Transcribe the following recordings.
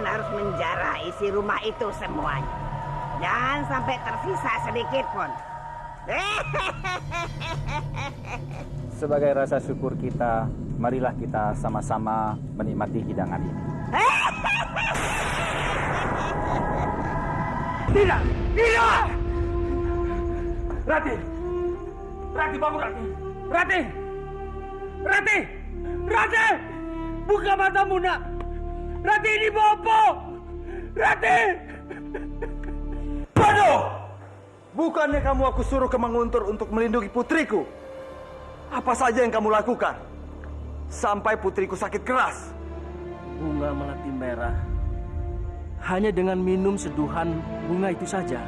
harus menjarah isi rumah itu semuanya. Jangan sampai tersisa sedikit pun. Sebagai rasa syukur kita, marilah kita sama-sama menikmati hidangan ini. Tidak! Tidak! Rati! Rati, bangun Rati! Rati! Rati! Rati! Buka matamu, nak! Rati, ini Bopo! Rati! Bodoh! Bukannya kamu aku suruh ke Manguntur untuk melindungi putriku? Apa saja yang kamu lakukan? Sampai putriku sakit keras. Bunga melati merah. Hanya dengan minum seduhan bunga itu saja,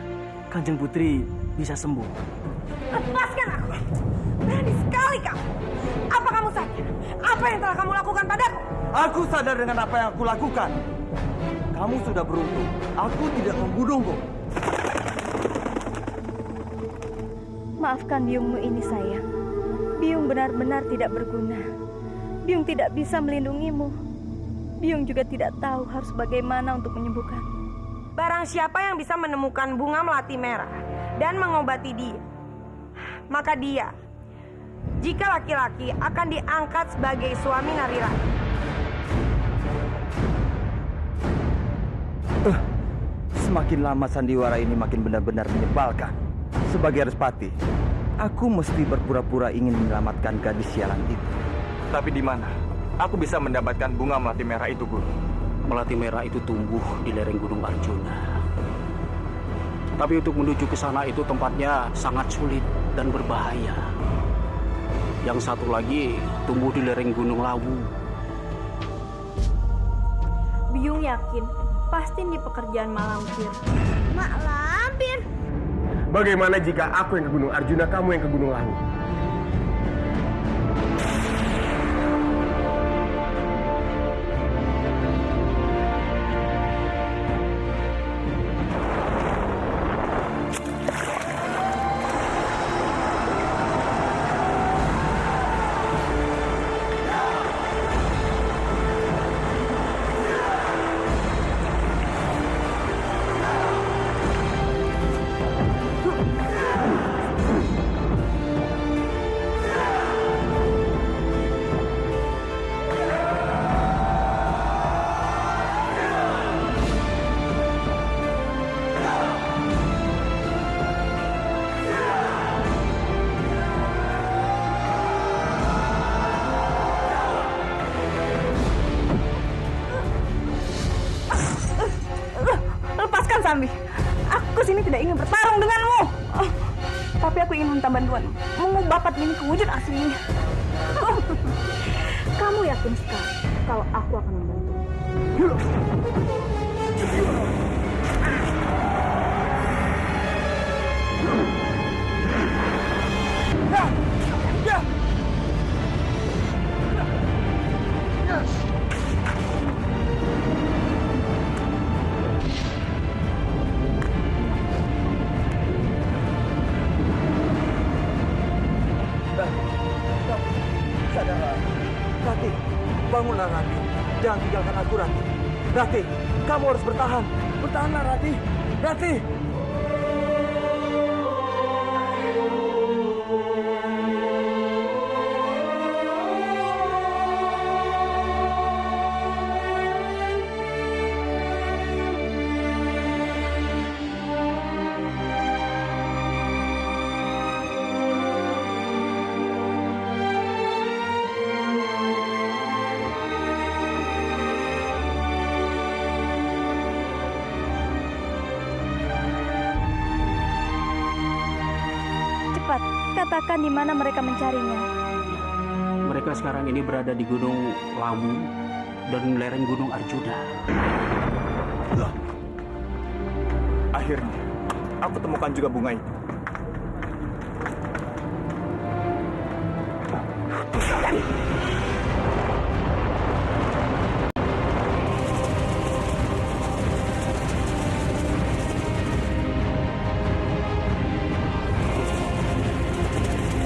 Kanjeng Putri bisa sembuh. Lepaskan aku! Berani sekali kamu! Apa kamu sadar? Apa yang telah kamu lakukan padaku? Aku sadar dengan apa yang aku lakukan. Kamu sudah beruntung. Aku tidak membunuhmu. Maafkan biungmu ini, sayang. Biung benar-benar tidak berguna. Biung tidak bisa melindungimu. Biung juga tidak tahu harus bagaimana untuk menyembuhkan. Barang siapa yang bisa menemukan bunga melati merah dan mengobati dia, maka dia, jika laki-laki, akan diangkat sebagai suami Narirati. Semakin lama sandiwara ini makin benar-benar menyebalkan. Sebagai Respati, aku mesti berpura-pura ingin menyelamatkan gadis sialan itu. Tapi di mana aku bisa mendapatkan bunga melati merah itu, Guru? Melati merah itu tumbuh di lereng Gunung Arjuna. Tapi untuk menuju ke sana itu tempatnya sangat sulit dan berbahaya. Yang satu lagi tumbuh di lereng Gunung Lawu. Biung yakin pasti ini pekerjaan Mak Lampir. Mak Lampir? Bagaimana jika aku yang ke Gunung Arjuna, kamu yang ke Gunung Lawu? Sambi, aku sini tidak ingin bertarung denganmu. Tapi aku ingin minta bantuan mengubah Patmi ini ke wujud aslinya. Kamu yakin sekali kalau aku akan membantu? Sadarlah. Rati, bangunlah Rati. Jangan tinggalkan aku, Rati. Rati, kamu harus bertahan. Bertahanlah, Rati. Rati! Katakan di mana mereka mencarinya. Mereka sekarang ini berada di Gunung Lawu dan lereng Gunung Arjuna. Loh. Akhirnya, aku temukan juga bunga itu.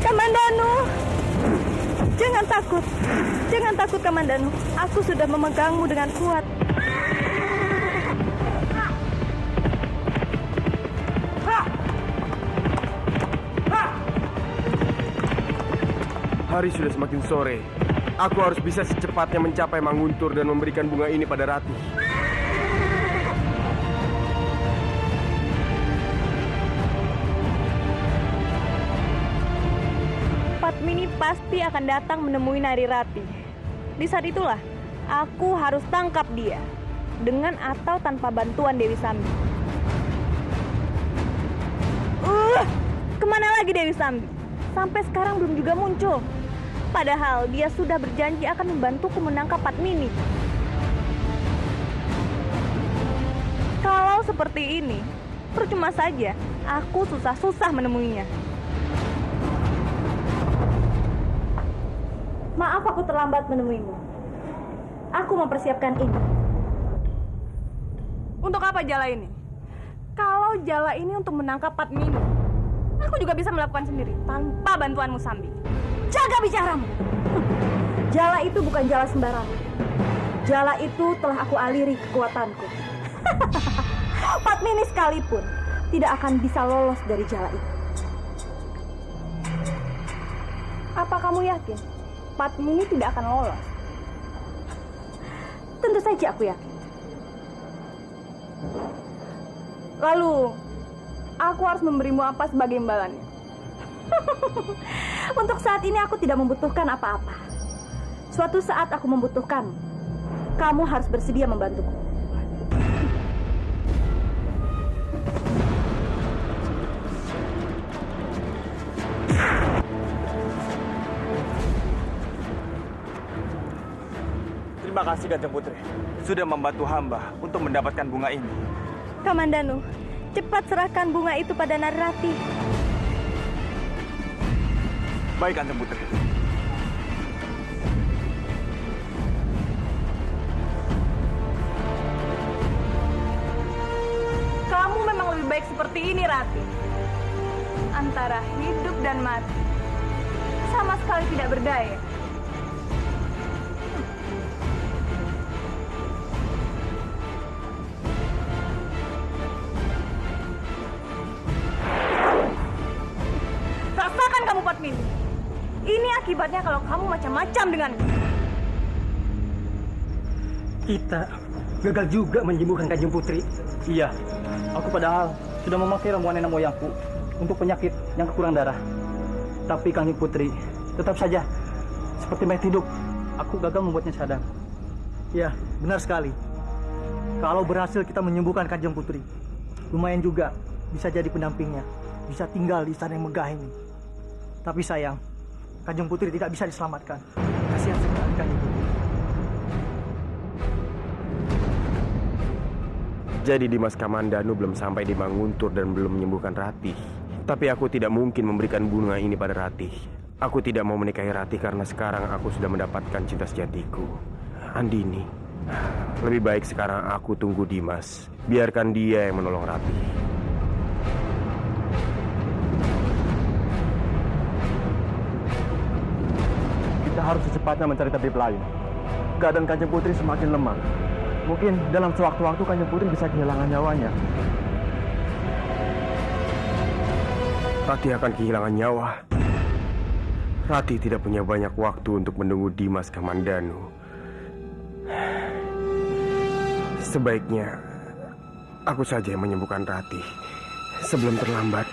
Kamandanu, jangan takut. Jangan takut, Kamandanu. Aku sudah memegangmu dengan kuat. Hari sudah semakin sore. Aku harus bisa secepatnya mencapai Manguntur dan memberikan bunga ini pada Ratih. Padmini pasti akan datang menemui Nari Rati. Di saat itulah, aku harus tangkap dia. Dengan atau tanpa bantuan Dewi Sambi. Kemana lagi Dewi Sambi? Sampai sekarang belum juga muncul. Padahal dia sudah berjanji akan membantuku menangkap Padmini. Kalau seperti ini, percuma saja aku susah-susah menemuinya. Maaf aku terlambat menemuimu. Aku mempersiapkan ini. Untuk apa jala ini? Kalau jala ini untuk menangkap Padmini, aku juga bisa melakukan sendiri tanpa bantuanmu, Sambi. Jaga bicaramu. Jala itu bukan jala sembarangan. Jala itu telah aku aliri kekuatanku. Padmini sekalipun tidak akan bisa lolos dari jala itu. Apa kamu yakin Padmini tidak akan lolos? Tentu saja aku yakin. Lalu, aku harus memberimu apa sebagai imbalannya? Untuk saat ini aku tidak membutuhkan apa-apa. Suatu saat aku membutuhkan, kamu harus bersedia membantuku. Terima kasih Kanjeng Putri sudah membantu hamba untuk mendapatkan bunga ini. Kamandanu, cepat serahkan bunga itu pada Nari Rati. Baik Kanjeng Putri. Kamu memang lebih baik seperti ini, Rati. Antara hidup dan mati, sama sekali tidak berdaya. Rasakan kamu, Padmini. Ini akibatnya kalau kamu macam-macam denganku. Kita gagal juga menyembuhkan Kanjeng Putri. Iya, aku padahal sudah memakai ramuan nenek moyangku untuk penyakit yang kekurangan darah. Tapi Kanjeng Putri tetap saja seperti mayat hidup. Aku gagal membuatnya sadar. Iya, benar sekali. Kalau berhasil kita menyembuhkan Kanjeng Putri, lumayan juga bisa jadi pendampingnya, bisa tinggal di istana yang megah ini. Tapi sayang, Kanjeng Putri tidak bisa diselamatkan. Kasihan sekali Kanjeng Putri. Jadi Dimas Kamandanu belum sampai di Manguntur dan belum menyembuhkan Ratih. Tapi aku tidak mungkin memberikan bunga ini pada Ratih. Aku tidak mau menikahi Ratih karena sekarang aku sudah mendapatkan cinta sejatiku, Andini. Lebih baik sekarang aku tunggu Dimas. Biarkan dia yang menolong Ratih. Kita harus secepatnya mencari tabib lain. Keadaan Kanjeng Putri semakin lemah. Mungkin dalam sewaktu-waktu Kanjeng Putri bisa kehilangan nyawanya. Ratih akan kehilangan nyawa. Ratih tidak punya banyak waktu untuk menunggu Dimas Kamandanu. Sebaiknya aku saja yang menyembuhkan Ratih sebelum terlambat.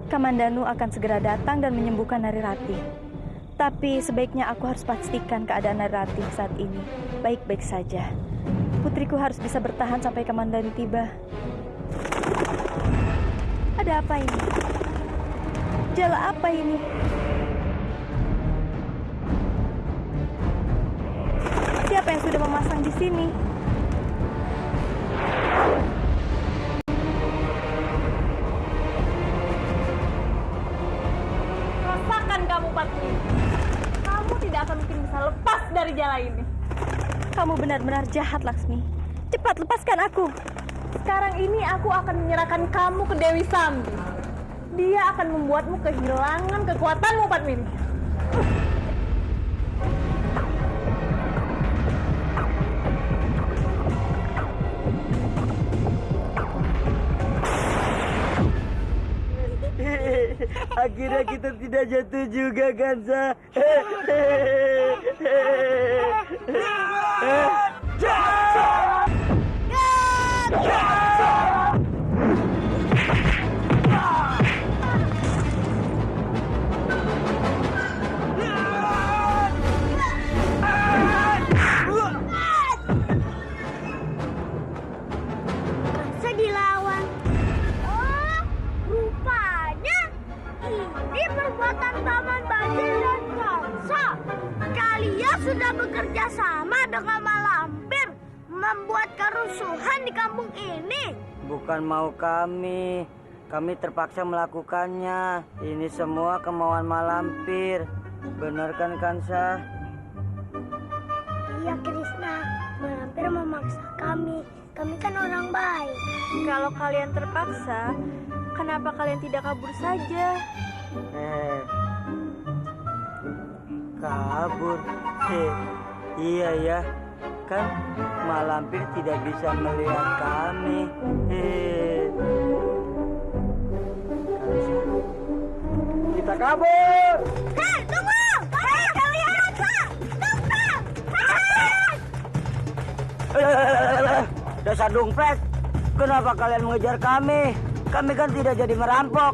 Kamandanu akan segera datang dan menyembuhkan Nari Rati. Tapi sebaiknya aku harus pastikan keadaan Nari Rati saat ini baik-baik saja. Putriku harus bisa bertahan sampai Kamandanu tiba. Ada apa ini? Jala apa ini? Siapa yang sudah memasang di sini? Rasakan kamu, Padmini. Kamu tidak akan mungkin bisa lepas dari jala ini. Kamu benar-benar jahat, Laksmi. Cepat lepaskan aku. Sekarang ini aku akan menyerahkan kamu ke Dewi Sambi. Dia akan membuatmu kehilangan kekuatanmu, Padmini. Akhirnya kita tidak jatuh juga, Kansa. Kansa dilawan. Oh, rupanya ini perbuatan Paman Bajil dan Kansa. Kalian sudah bekerja sama dengan Malampir membuat kerusuhan di kampung ini. Bukan mau kami terpaksa melakukannya. Ini semua kemauan Malampir. Benar kan, Kansa? Iya, Krishna. Malampir memaksa kami. Kami kan orang baik. Kalau kalian terpaksa, kenapa kalian tidak kabur saja? Kabur. Iya ya. Kan Malampir tidak bisa melihat kami. Kita kabur. Hei, tunggu! Hei, kalian! Tunggu! Dasar dompet. Kenapa kalian mengejar kami? Kami kan tidak jadi merampok.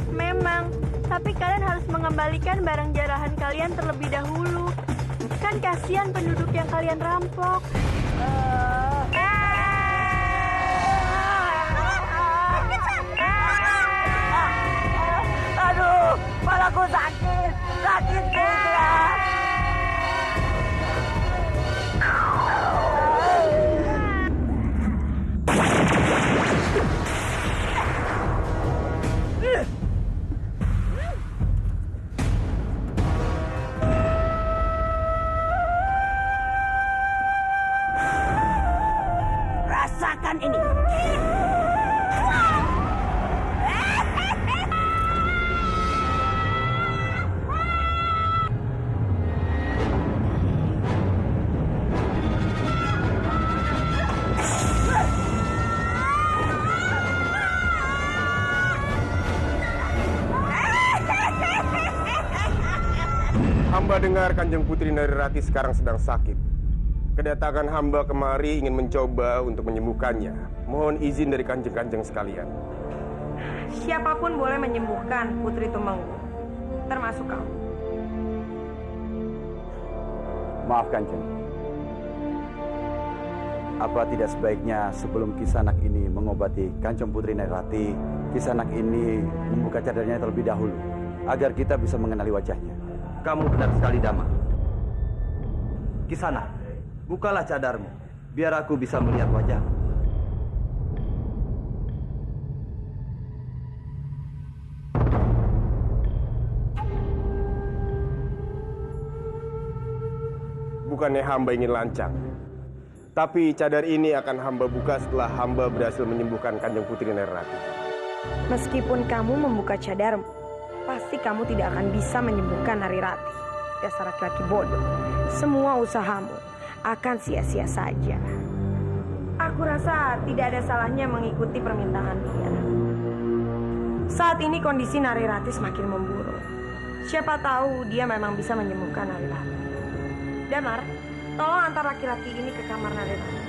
Memang, tapi kalian harus mengembalikan barang jarahan kalian terlebih dahulu. Kan kasihan penduduk yang kalian rampok. Aduh, kepalaku sakit. Sakit, Krishna. Rasakan ini. Hamba dengar Kanjeng Putri Narirati sekarang sedang sakit. Kedatangan hamba kemari ingin mencoba untuk menyembuhkannya. Mohon izin dari kanjeng-kanjeng sekalian. Siapapun boleh menyembuhkan Putri Tumenggung, termasuk kamu. Maaf Kanjeng. Apa tidak sebaiknya sebelum Kisanak ini mengobati Kanjeng Putri Narirati, Kisanak ini membuka cadarnya terlebih dahulu, agar kita bisa mengenali wajahnya? Kamu benar sekali, Dama. Kisanak, bukalah cadarmu, biar aku bisa melihat wajahmu. Bukannya hamba ingin lancang, tapi cadar ini akan hamba buka setelah hamba berhasil menyembuhkan Kanjeng Putri Narirati. Meskipun kamu membuka cadarmu, pasti kamu tidak akan bisa menyembuhkan Narirati. Dasar laki-laki bodoh. Semua usahamu akan sia-sia saja. Aku rasa tidak ada salahnya mengikuti permintaan dia. Saat ini kondisi Narirati semakin memburuk. Siapa tahu dia memang bisa menyembuhkan Narirati. Damar, tolong antar laki-laki ini ke kamar Narirati.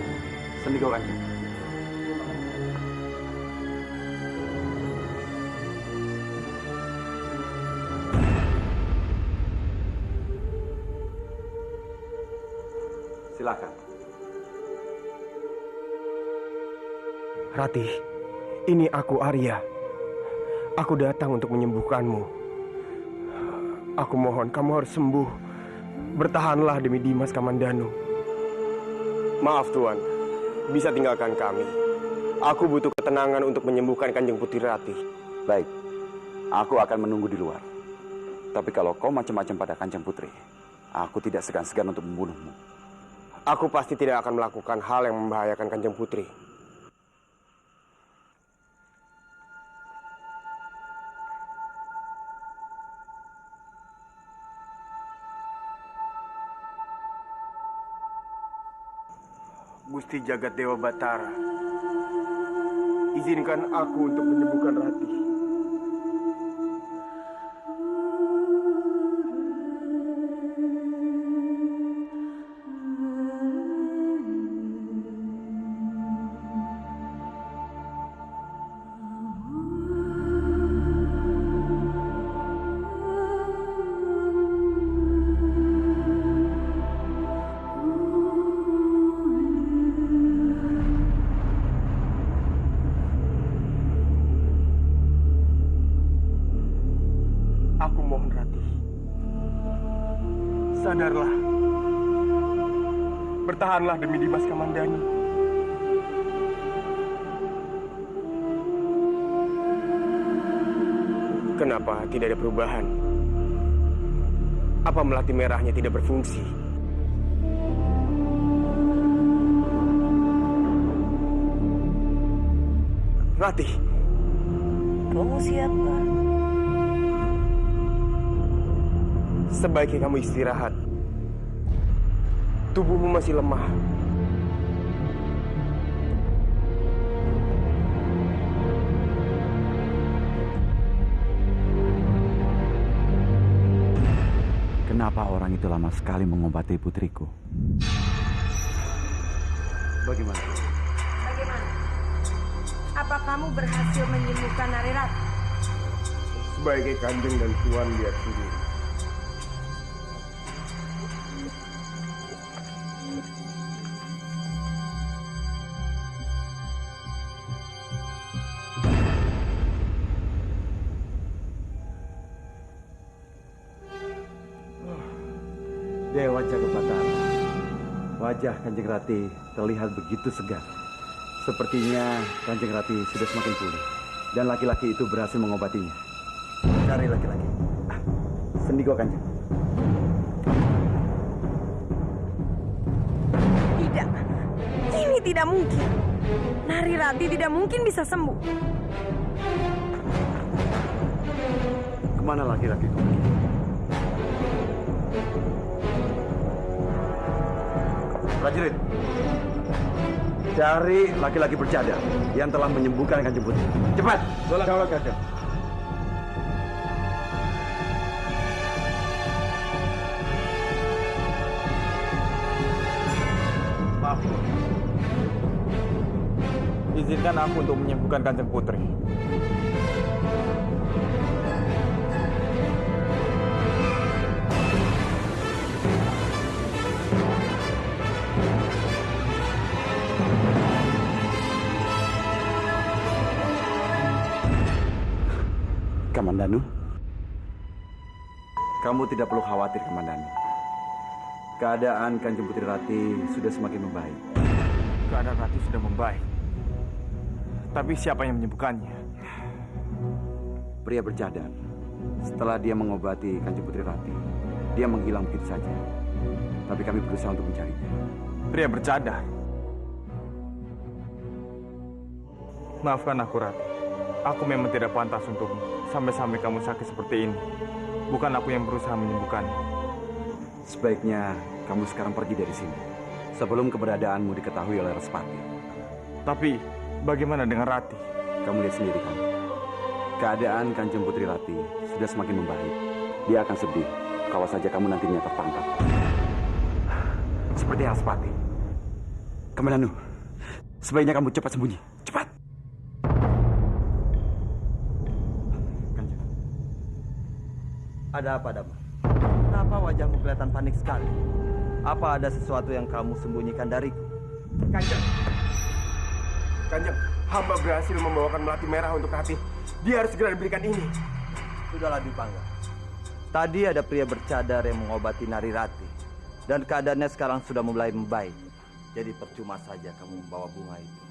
Sendiko Kanjeng. Silakan. Ratih, ini aku Arya. Aku datang untuk menyembuhkanmu. Aku mohon kamu harus sembuh. Bertahanlah demi Dimas Kamandanu. Maaf Tuan, bisa tinggalkan kami. Aku butuh ketenangan untuk menyembuhkan Kanjeng Putri Ratih. Baik, aku akan menunggu di luar. Tapi kalau kau macam-macam pada Kanjeng Putri, aku tidak segan-segan untuk membunuhmu. Aku pasti tidak akan melakukan hal yang membahayakan Kanjeng Putri. Gusti Jagat Dewa Batara, izinkan aku untuk menyembuhkan Ratih. mohon Ratih. Sadarlah. Bertahanlah demi Dimas Kamandanu. Kenapa tidak ada perubahan? Apa melati merahnya tidak berfungsi? Ratih. Kamu siapa? Sebaiknya kamu istirahat. Tubuhmu masih lemah. Kenapa orang itu lama sekali mengobati putriku? Bagaimana? Bagaimana? Apa kamu berhasil menyembuhkan Narirati? Sebagai Kanjeng dan Tuan lihat sendiri. Dewa Jagabatara, wajah Kanjeng Rati terlihat begitu segar. Sepertinya Kanjeng Rati sudah semakin pulih. Dan laki-laki itu berhasil mengobatinya. Cari laki-laki. Sendigo Kanjeng. Tidak, ini tidak mungkin. Narirati tidak mungkin bisa sembuh. Kemana laki-laki itu? Prajurit, cari laki-laki bercadar yang telah menyembuhkan Kanjeng Putri. Cepat! Jawab, Kanjeng. Maaf. Izinkan aku untuk menyembuhkan Kanjeng Putri. Kamandanu, kamu tidak perlu khawatir, Kamandanu. Keadaan Kanjeng Putri Rati sudah semakin membaik. Keadaan Rati sudah membaik. Tapi siapa yang menyembuhkannya? Pria bercadar. Setelah dia mengobati Kanjeng Putri Rati, dia menghilang begitu saja. Tapi kami berusaha untuk mencarinya. Pria bercadar. Maafkan aku, Rati. Aku memang tidak pantas untukmu. Sampai-sampai kamu sakit seperti ini. Bukan aku yang berusaha menyembuhkanmu. Sebaiknya kamu sekarang pergi dari sini. Sebelum keberadaanmu diketahui oleh Respati. Tapi, bagaimana dengan Rati? Kamu lihat sendiri kan. Keadaan Kanjeng Putri Rati sudah semakin membaik. Dia akan sedih kalau saja kamu nantinya tertangkap. Seperti Respati. Kamandanu, sebaiknya kamu cepat sembunyi. Cepat! Ada apa, Dama? Kenapa wajahmu kelihatan panik sekali? Apa ada sesuatu yang kamu sembunyikan dariku? Kanjeng. Kanjeng, hamba berhasil membawakan melati merah untuk Rati. Dia harus segera diberikan ini. Sudahlah, Dipangga. Tadi ada pria bercadar yang mengobati Narirati. Dan keadaannya sekarang sudah mulai membaik. Jadi percuma saja kamu membawa bunga itu.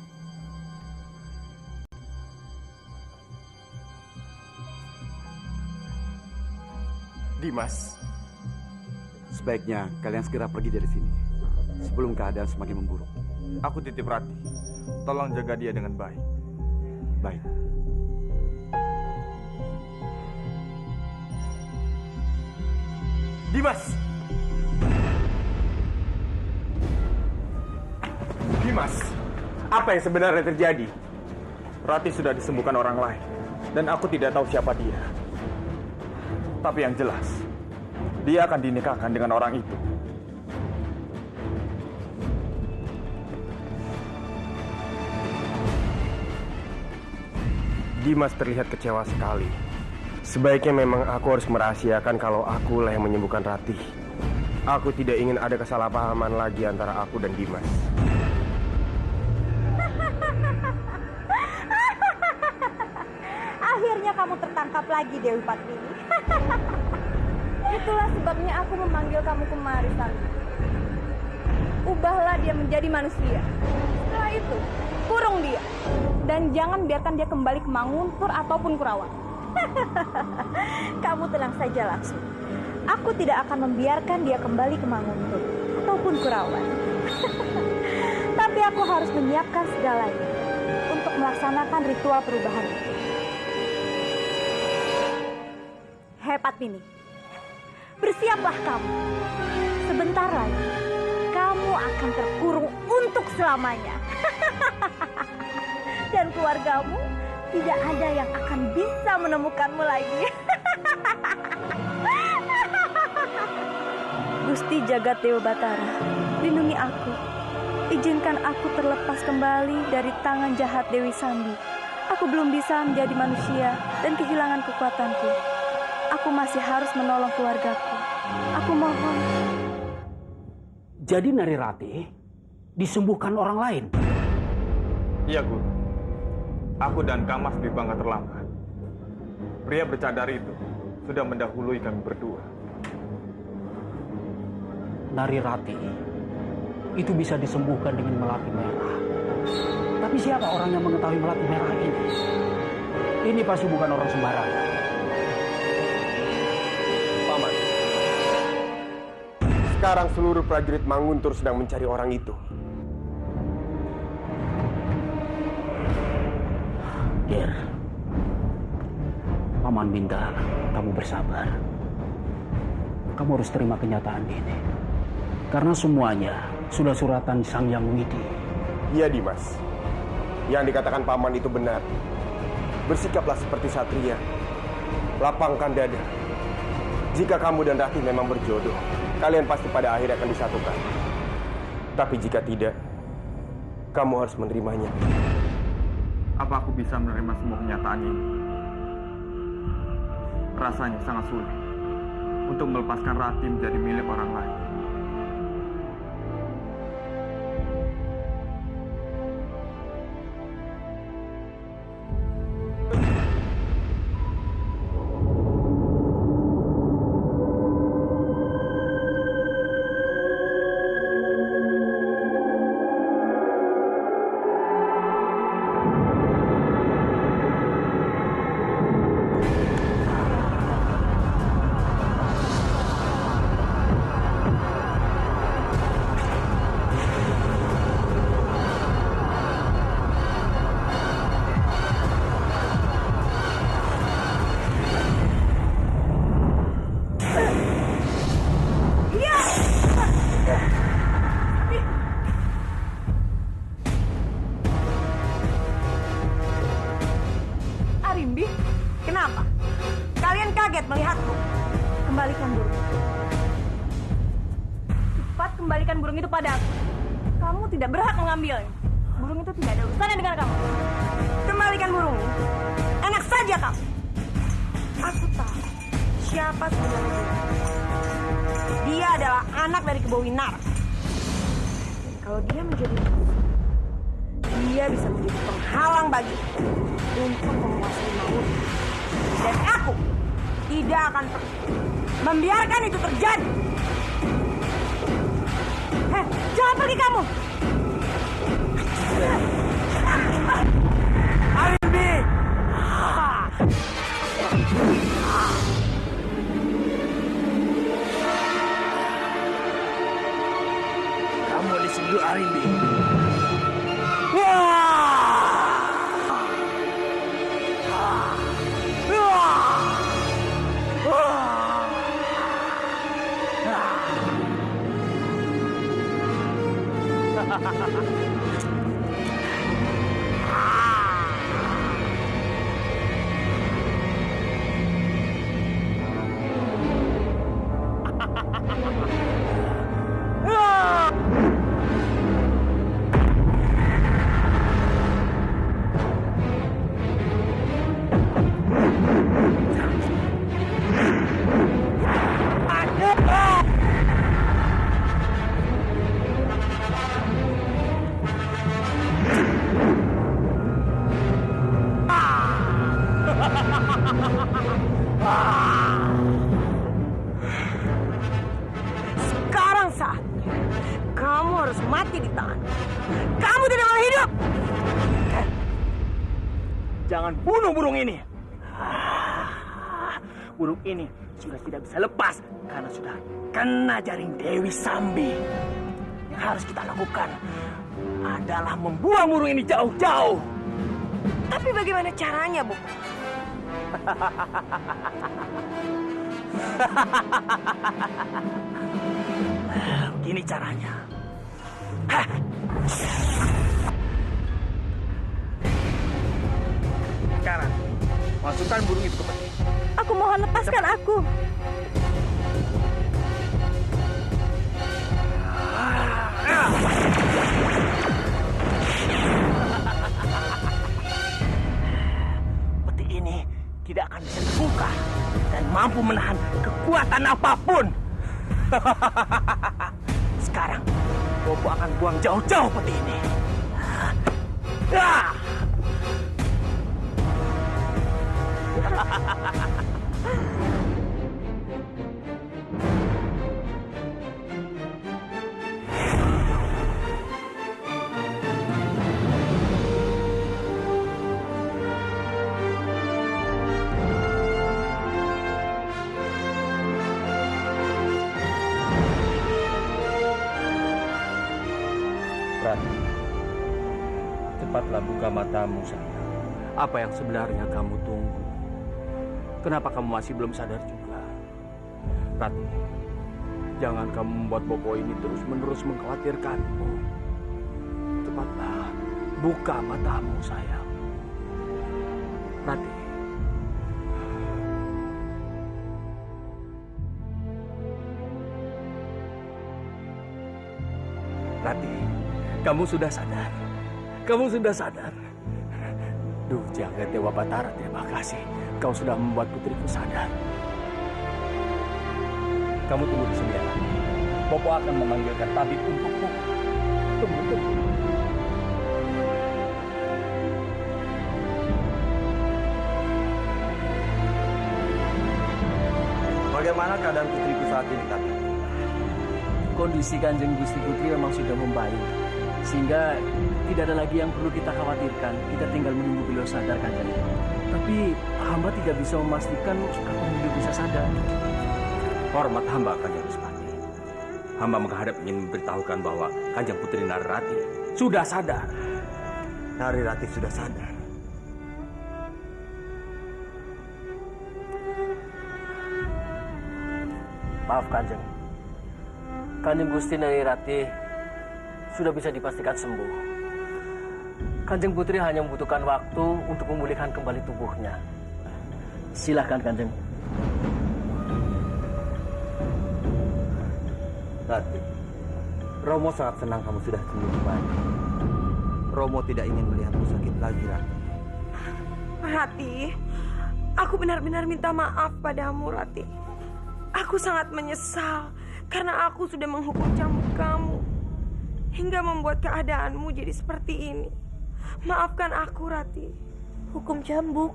Dimas, sebaiknya kalian segera pergi dari sini sebelum keadaan semakin memburuk. Aku titip Rati. Tolong jaga dia dengan baik. Baik. Dimas! Dimas, apa yang sebenarnya terjadi? Rati sudah disembuhkan orang lain. Dan aku tidak tahu siapa dia. Tapi yang jelas, dia akan dinikahkan dengan orang itu. Dimas terlihat kecewa sekali. Sebaiknya memang aku harus merahasiakan kalau akulah yang menyembuhkan Rati. Aku tidak ingin ada kesalahpahaman lagi antara aku dan Dimas. Akhirnya kamu tertangkap lagi, Dewi Padmini. Itulah sebabnya aku memanggil kamu kemari, Sandi. Ubahlah dia menjadi manusia. Setelah itu, kurung dia. Dan jangan biarkan dia kembali ke Manguntur ataupun Kurawan. Kamu tenang saja, Laksu. Aku tidak akan membiarkan dia kembali ke Manguntur ataupun Kurawan. Tapi aku harus menyiapkan segalanya untuk melaksanakan ritual perubahan itu. Hebat ini. Bersiaplah kamu. Sebentar lagi, kamu akan terkurung untuk selamanya. Dan keluargamu tidak ada yang akan bisa menemukanmu lagi. Gusti Jagat Dewa Batara, lindungi aku. Izinkan aku terlepas kembali dari tangan jahat Dewi Sambi. Aku belum bisa menjadi manusia dan kehilangan kekuatanku. Aku masih harus menolong keluargaku. Aku mohon. Jadi Narirati disembuhkan orang lain? Iya, Guru. Aku dan Kamas di Bangga terlambat. Pria bercadar itu sudah mendahului kami berdua. Narirati itu bisa disembuhkan dengan melati merah. Tapi siapa orang yang mengetahui melati merah ini? Ini pasti bukan orang sembarangan. Paman, sekarang seluruh prajurit Manguntur sedang mencari orang itu. Ger, Paman minta kamu bersabar. Kamu harus terima kenyataan ini. Karena semuanya sudah suratan Sang Yang Widi. Iya, Dimas. Yang dikatakan Paman itu benar. Bersikaplah seperti satria. Lapangkan dada. Jika kamu dan Ratih memang berjodoh, kalian pasti pada akhirnya akan disatukan. Tapi jika tidak, kamu harus menerimanya. Apa aku bisa menerima semua kenyataan ini? Rasanya sangat sulit untuk melepaskan Rati menjadi milik orang lain. Arimbi, kenapa? Kalian kaget melihatku? Kembalikan burung. Cepat kembalikan burung itu padaku. Kamu tidak berhak mengambilnya. Burung itu tidak ada urusannya dengan kamu. Kembalikan burung. Enak saja kamu. Aku tahu siapa sebenarnya dia. Dia adalah anak dari Kebawinara. Dan kalau dia menjadi musuh, dia bisa menjadi penghalang bagi untuk menguasai Maut. Dan aku tidak akan membiarkan itu terjadi. Jangan pergi kamu. Arimbi! Kamu disebut Arimbi. jangan bunuh burung ini. Burung ini sudah tidak bisa lepas karena sudah kena jaring Dewi Sambi. Yang harus kita lakukan adalah membuang burung ini jauh-jauh. Tapi bagaimana caranya, Bu? Begini caranya. Sekarang, masukkan burung itu ke peti. Aku mohon lepaskan aku. Peti ini tidak akan bisa dibuka dan mampu menahan kekuatan apapun. Sekarang, Bobo akan buang jauh-jauh peti ini. Rati, cepatlah buka matamu, sayang. Apa yang sebenarnya kamu tunggu? Kenapa kamu masih belum sadar juga? Rati, jangan kamu membuat Bobo ini terus-menerus mengkhawatirkanmu. Cepatlah, buka matamu, sayang. Rati. Rati, kamu sudah sadar. Kamu sudah sadar. Duh, jagat Dewa Batara, terima kasih. Kau sudah membuat putriku sadar. Kamu tunggu di sini ya. Bobo akan memanggilkan tabib untukmu. Tunggu. Bagaimana keadaan putriku saat ini, Tabib? Kondisi Kanjeng Gusti Putri memang sudah membaik. Sehingga tidak ada lagi yang perlu kita khawatirkan. Kita tinggal menunggu beliau sadar, Kanjeng. Tapi hamba tidak bisa memastikan kapan beliau bisa sadar. Hormat hamba, Kanjeng Guspati. Hamba menghadap ingin memberitahukan bahwa Kanjeng Putri Narirati sudah sadar. Narirati sudah sadar. Maaf, Kanjeng. Kanjeng Gusti Narirati sudah bisa dipastikan sembuh. Kanjeng Putri hanya membutuhkan waktu untuk memulihkan kembali tubuhnya. Silakan, Kanjeng. Rati, Romo sangat senang kamu sudah sembuh kembali. Romo tidak ingin melihatmu sakit lagi, Rati. Rati, aku benar-benar minta maaf padamu, Rati. Aku sangat menyesal karena aku sudah menghukum cambuk kamu hingga membuat keadaanmu jadi seperti ini. Maafkan aku, Rati. Hukum cambuk?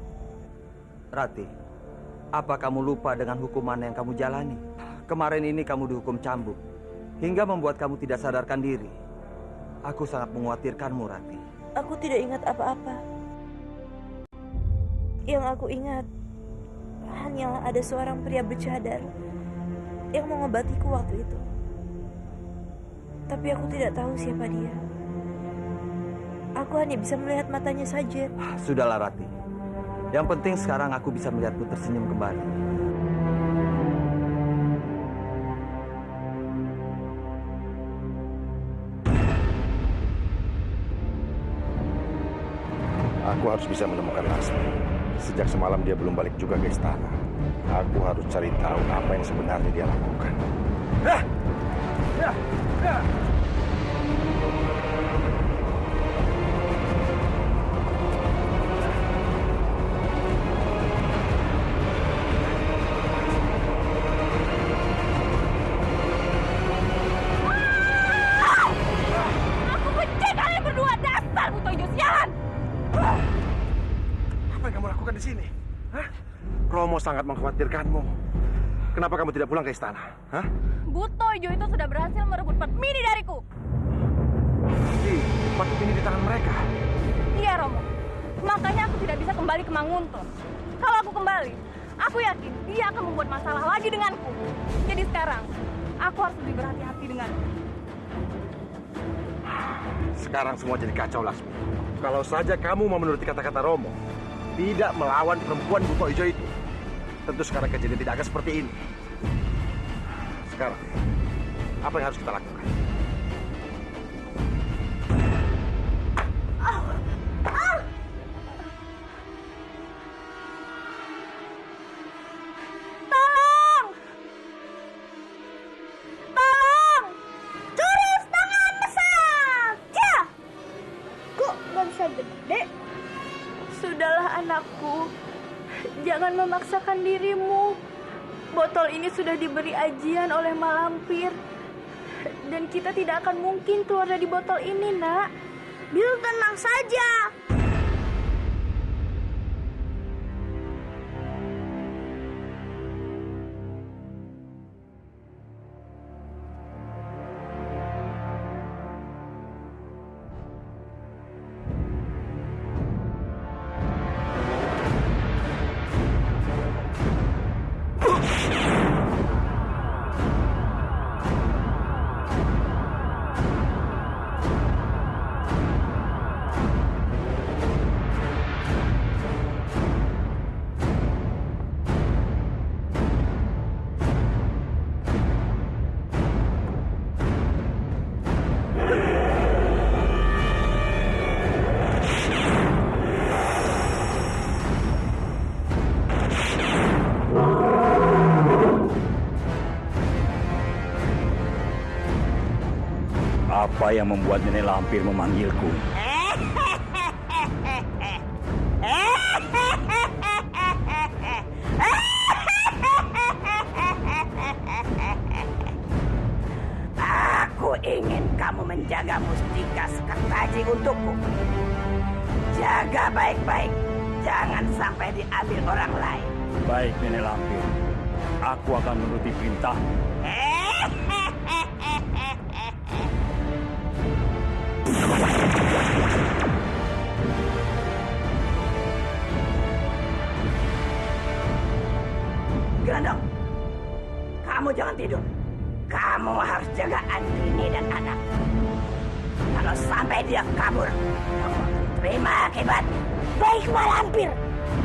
Rati, apa kamu lupa dengan hukuman yang kamu jalani? Kemarin ini kamu dihukum cambuk hingga membuat kamu tidak sadarkan diri. Aku sangat mengkhawatirkanmu, Rati. Aku tidak ingat apa-apa. Yang aku ingat hanyalah ada seorang pria bercadar yang mengobatiku waktu itu. Tapi aku tidak tahu siapa dia. Aku hanya bisa melihat matanya saja. Sudahlah, Rati. Yang penting sekarang aku bisa melihatmu tersenyum kembali. Aku harus bisa menemukan Lasmi. Sejak semalam dia belum balik juga ke istana. Aku harus cari tahu apa yang sebenarnya dia lakukan. Aku benci kalian berdua, dasar butoyo sialan! Apa yang kamu lakukan di sini? Hah? Romo sangat mengkhawatirkanmu. Kenapa kamu tidak pulang ke istana? Hah? Butoyo itu sudah berhasil merebut Padmini dariku. Tempat ini di tangan mereka. Iya, Romo. Makanya aku tidak bisa kembali ke Manguntung. Kalau aku kembali, aku yakin dia akan membuat masalah lagi denganku. Jadi sekarang, aku harus lebih berhati-hati dengannya. Sekarang semua jadi kacau, Lasmi. Kalau saja kamu mau menuruti kata-kata Romo, tidak melawan perempuan buto hijau itu, tentu sekarang kejadian tidak akan seperti ini. Sekarang, apa yang harus kita lakukan? Tolong! Tolong! Jurus tangan besar! Ja! Kok nggak bisa gede? Sudahlah anakku, jangan memaksakan dirimu. Botol ini sudah diberi ajian oleh Malampir. Dan kita tidak akan mungkin keluar dari botol ini, nak. Bill, tenang saja. Apa yang membuat Nenek Lampir memanggilku? Aku ingin kamu menjaga mustika Sekertaji untukku. Jaga baik-baik, jangan sampai diambil orang lain. Baik, Nenek Lampir. Aku akan menuruti perintah. Grandong, kamu jangan tidur. Kamu harus jaga Andrini dan anak. Kalau sampai dia kabur, kamu akan terima akibatnya. Baik, Malampir.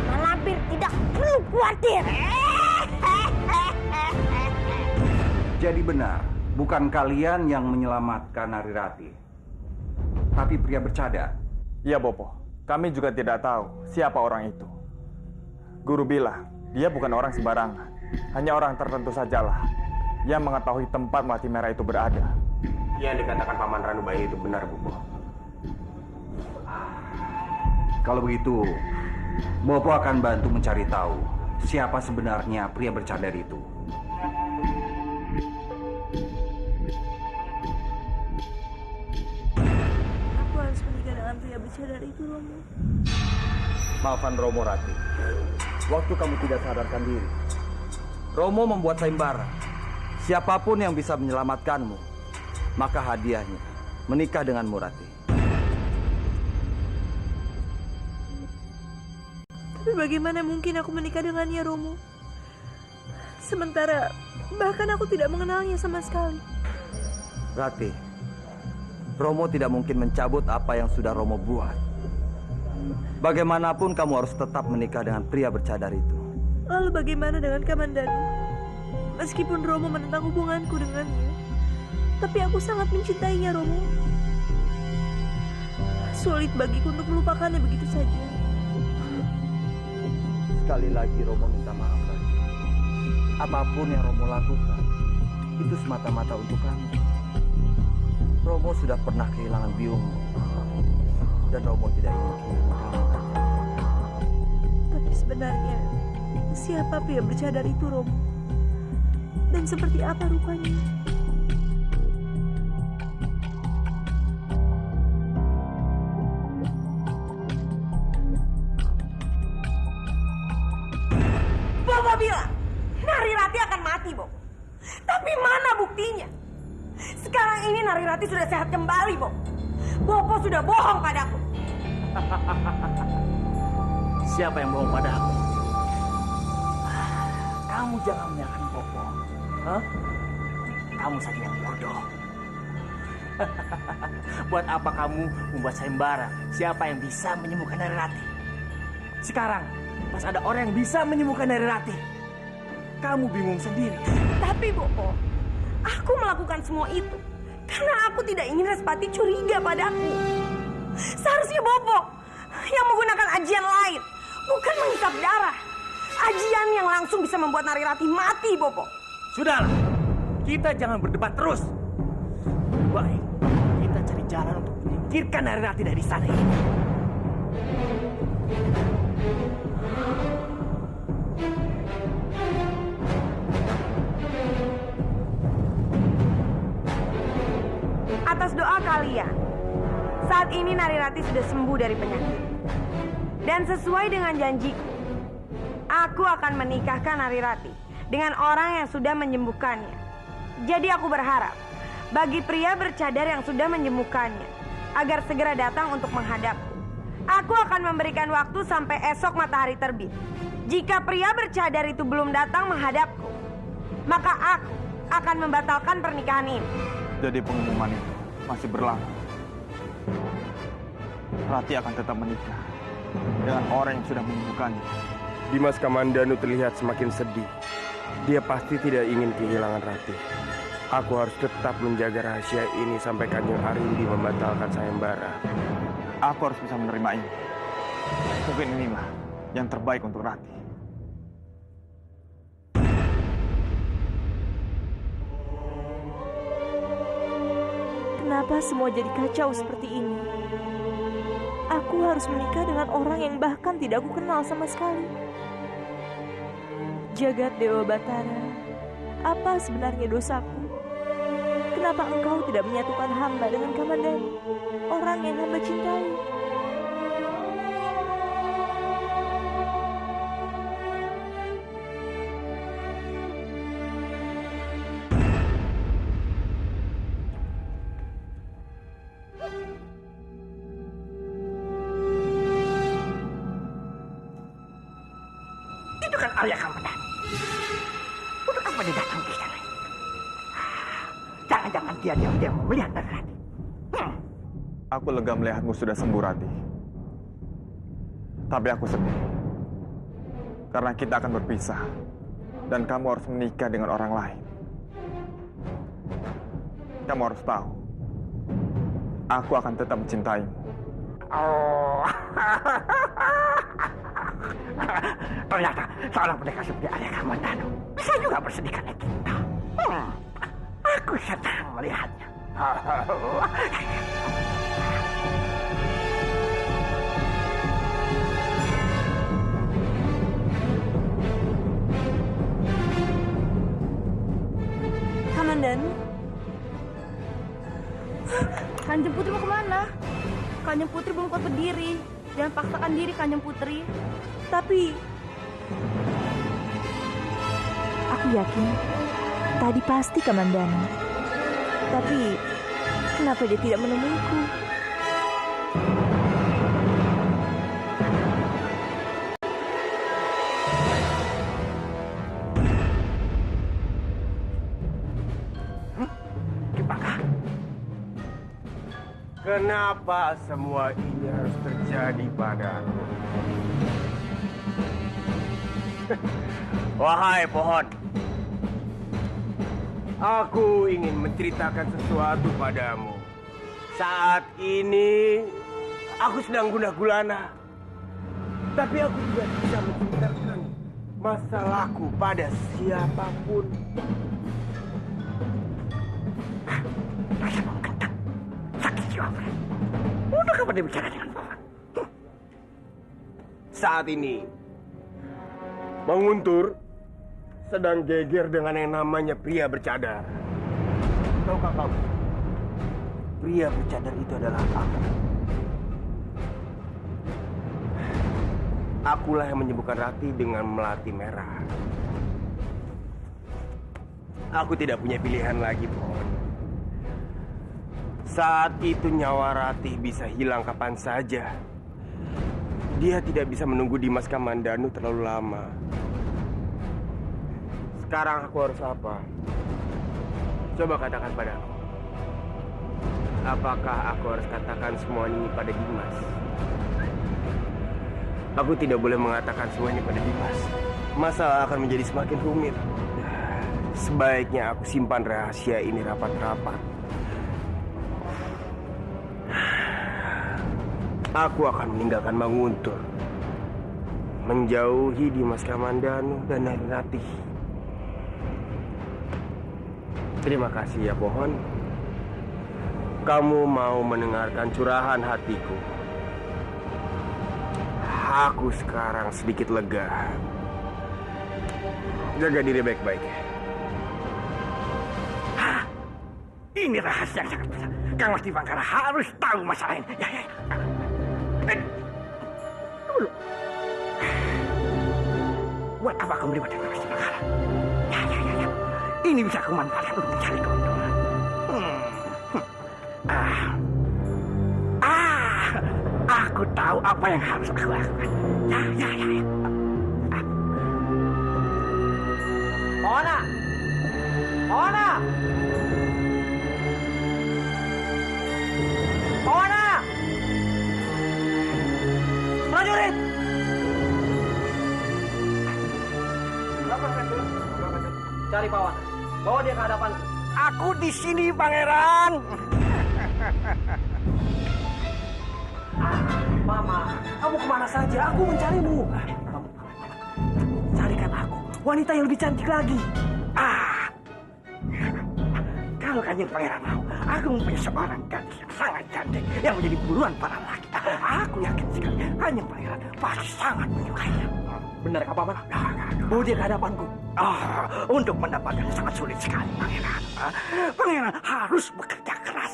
Malampir tidak perlu khawatir. Jadi benar, bukan kalian yang menyelamatkan Narirati, tapi pria bercadar. Iya, Bopo. Kami juga tidak tahu siapa orang itu. Guru bilang, dia bukan orang sembarangan. Hanya orang tertentu sajalah yang mengetahui tempat Melati Merah itu berada. Yang dikatakan Paman Ranubaya itu benar, Bopo. Kalau begitu, Bopo akan bantu mencari tahu siapa sebenarnya pria bercadar itu. Aku harus menikah dengan pria bercadar itu, Romo. Maafkan Romo, Rati. Waktu kamu tidak sadarkan diri, Romo membuat sayembara. Siapapun yang bisa menyelamatkanmu, maka hadiahnya menikah denganmu, Rati. Tapi bagaimana mungkin aku menikah dengannya, Romo? Sementara bahkan aku tidak mengenalnya sama sekali. Rati, Romo tidak mungkin mencabut apa yang sudah Romo buat. Bagaimanapun kamu harus tetap menikah dengan pria bercadar itu. Lalu bagaimana dengan Kamandanu? Meskipun Romo menentang hubunganku dengannya, tapi aku sangat mencintainya, Romo. Sulit bagiku untuk melupakannya begitu saja. Sekali lagi Romo minta maaf, Rati. Apapun yang Romo lakukan, itu semata-mata untuk kamu. Romo sudah pernah kehilangan biungmu, dan Romo tidak ingin kehilangan kamu. Tapi sebenarnya, siapa pria bercadar itu, Romo? Dan seperti apa rupanya? Bobo bilang, Narirati akan mati, Bobo. Tapi mana buktinya? Sekarang ini Narirati sudah sehat kembali, Bobo. Bobo sudah bohong padaku. siapa yang bohong padaku. Kamu jangan menyalahkan Bopo. Hah? Kamu saja yang bodoh. Buat apa kamu membuat sayembara? Siapa yang bisa menyembuhkan Narirati? Sekarang, pas ada orang yang bisa menyembuhkan Narirati, kamu bingung sendiri. Tapi Bopo, aku melakukan semua itu karena aku tidak ingin Respati curiga padaku. Seharusnya Bopo yang menggunakan ajian lain, bukan menghisap darah. Ajian yang langsung bisa membuat Narirati mati, Bopo. Sudahlah, kita jangan berdebat terus. Baik, kita cari jalan untuk menyingkirkan Narirati dari sana ini. Atas doa kalian, saat ini Narirati sudah sembuh dari penyakit. Dan sesuai dengan janjiku, aku akan menikahkan Narirati dengan orang yang sudah menyembuhkannya. Jadi aku berharap bagi pria bercadar yang sudah menyembuhkannya agar segera datang untuk menghadapku. Aku akan memberikan waktu sampai esok matahari terbit. Jika pria bercadar itu belum datang menghadapku, maka aku akan membatalkan pernikahan ini. Jadi pengumuman itu masih berlaku. Rati akan tetap menikah dengan orang yang sudah menyembuhkannya. Dimas Kamandanu terlihat semakin sedih. Dia pasti tidak ingin kehilangan Rati. Aku harus tetap menjaga rahasia ini sampai Kanjeng Arindi membatalkan sayembara. Aku harus bisa menerima ini. Mungkin inilah yang terbaik untuk Rati. Kenapa semua jadi kacau seperti ini? Aku harus menikah dengan orang yang bahkan tidak aku kenal sama sekali. Jagat Dewa Batara, apa sebenarnya dosaku? Kenapa engkau tidak menyatukan hamba dengan Kamandanu, orang yang hamba cintai? Itu kan Arya Kamandanu. Untuk apa dia datang ke sana? Jangan-jangan dia diam-diam melihat Narirati. Aku lega melihatmu sudah sembuh, Rati. Tapi aku sedih. Karena kita akan berpisah. Dan kamu harus menikah dengan orang lain. Kamu harus tahu. Aku akan tetap mencintaimu. Oh. Ternyata seorang pendekar seperti Arya Kamandanu bisa juga bersedih karena kita. Aku senang melihatnya. Kamandanu, Kanjeng Putri mau kemana? Kanjeng Putri belum kuat berdiri. Jangan paksakan diri, Kanjeng Putri. tapi Aku yakin tadi pasti Kamandanu. Tapi kenapa dia tidak menemuiku? Kenapa semua ini harus terjadi padaku? Wahai pohon, aku ingin menceritakan sesuatu padamu. Saat ini aku sedang gundah gulana, tapi aku tidak bisa menceritakan masalahku pada siapapun. Udah kapan dia bicara dengan Paman? Saat ini, Manguntur sedang geger dengan yang namanya pria bercadar. Tahukah kamu? Pria bercadar itu adalah aku. Akulah yang menyembuhkan Rati dengan melati merah. Aku tidak punya pilihan lagi, Pohon. Saat itu nyawa Ratih bisa hilang kapan saja. Dia tidak bisa menunggu Dimas Kamandanu terlalu lama. Sekarang aku harus apa? Coba katakan padaku. Apakah aku harus katakan semua ini pada Dimas? Aku tidak boleh mengatakan semua ini pada Dimas. Masalah akan menjadi semakin rumit. Sebaiknya aku simpan rahasia ini rapat-rapat. Aku akan meninggalkan Manguntur, menjauhi Dimas Kamandanu dan Nari Ratih. Terima kasih ya pohon. Kamu mau mendengarkan curahan hatiku. Aku sekarang sedikit lega. Jaga diri baik-baik. Ini rahasia yang sangat besar. Kang Mas Dipangkara harus tahu masalah ini. Ya. Dulu. Buat apa kau melibatkan Kang Mas Dipangkara? Ya. Ini bisa aku manfaatkan untuk mencari keuntungan. Aku tahu apa yang harus aku lakukan. Ya. Mona! Prajurit! Cari Pawan. Bawa dia ke hadapanku. Aku di sini, Pangeran. Mama, kamu kemana saja? Aku mencarimu. Carikan aku wanita yang lebih cantik lagi. Kalau Kanjeng Pangeran mau, aku mempunyai seorang gadis yang sangat cantik yang menjadi buruan para laki. Aku yakin sekali Kanjeng Pangeran pasti sangat menyukainya. Benar kah, Paman? Bawa dia ke hadapanku. Untuk mendapatkan sangat sulit sekali, Pangeran. Pangeran harus bekerja keras.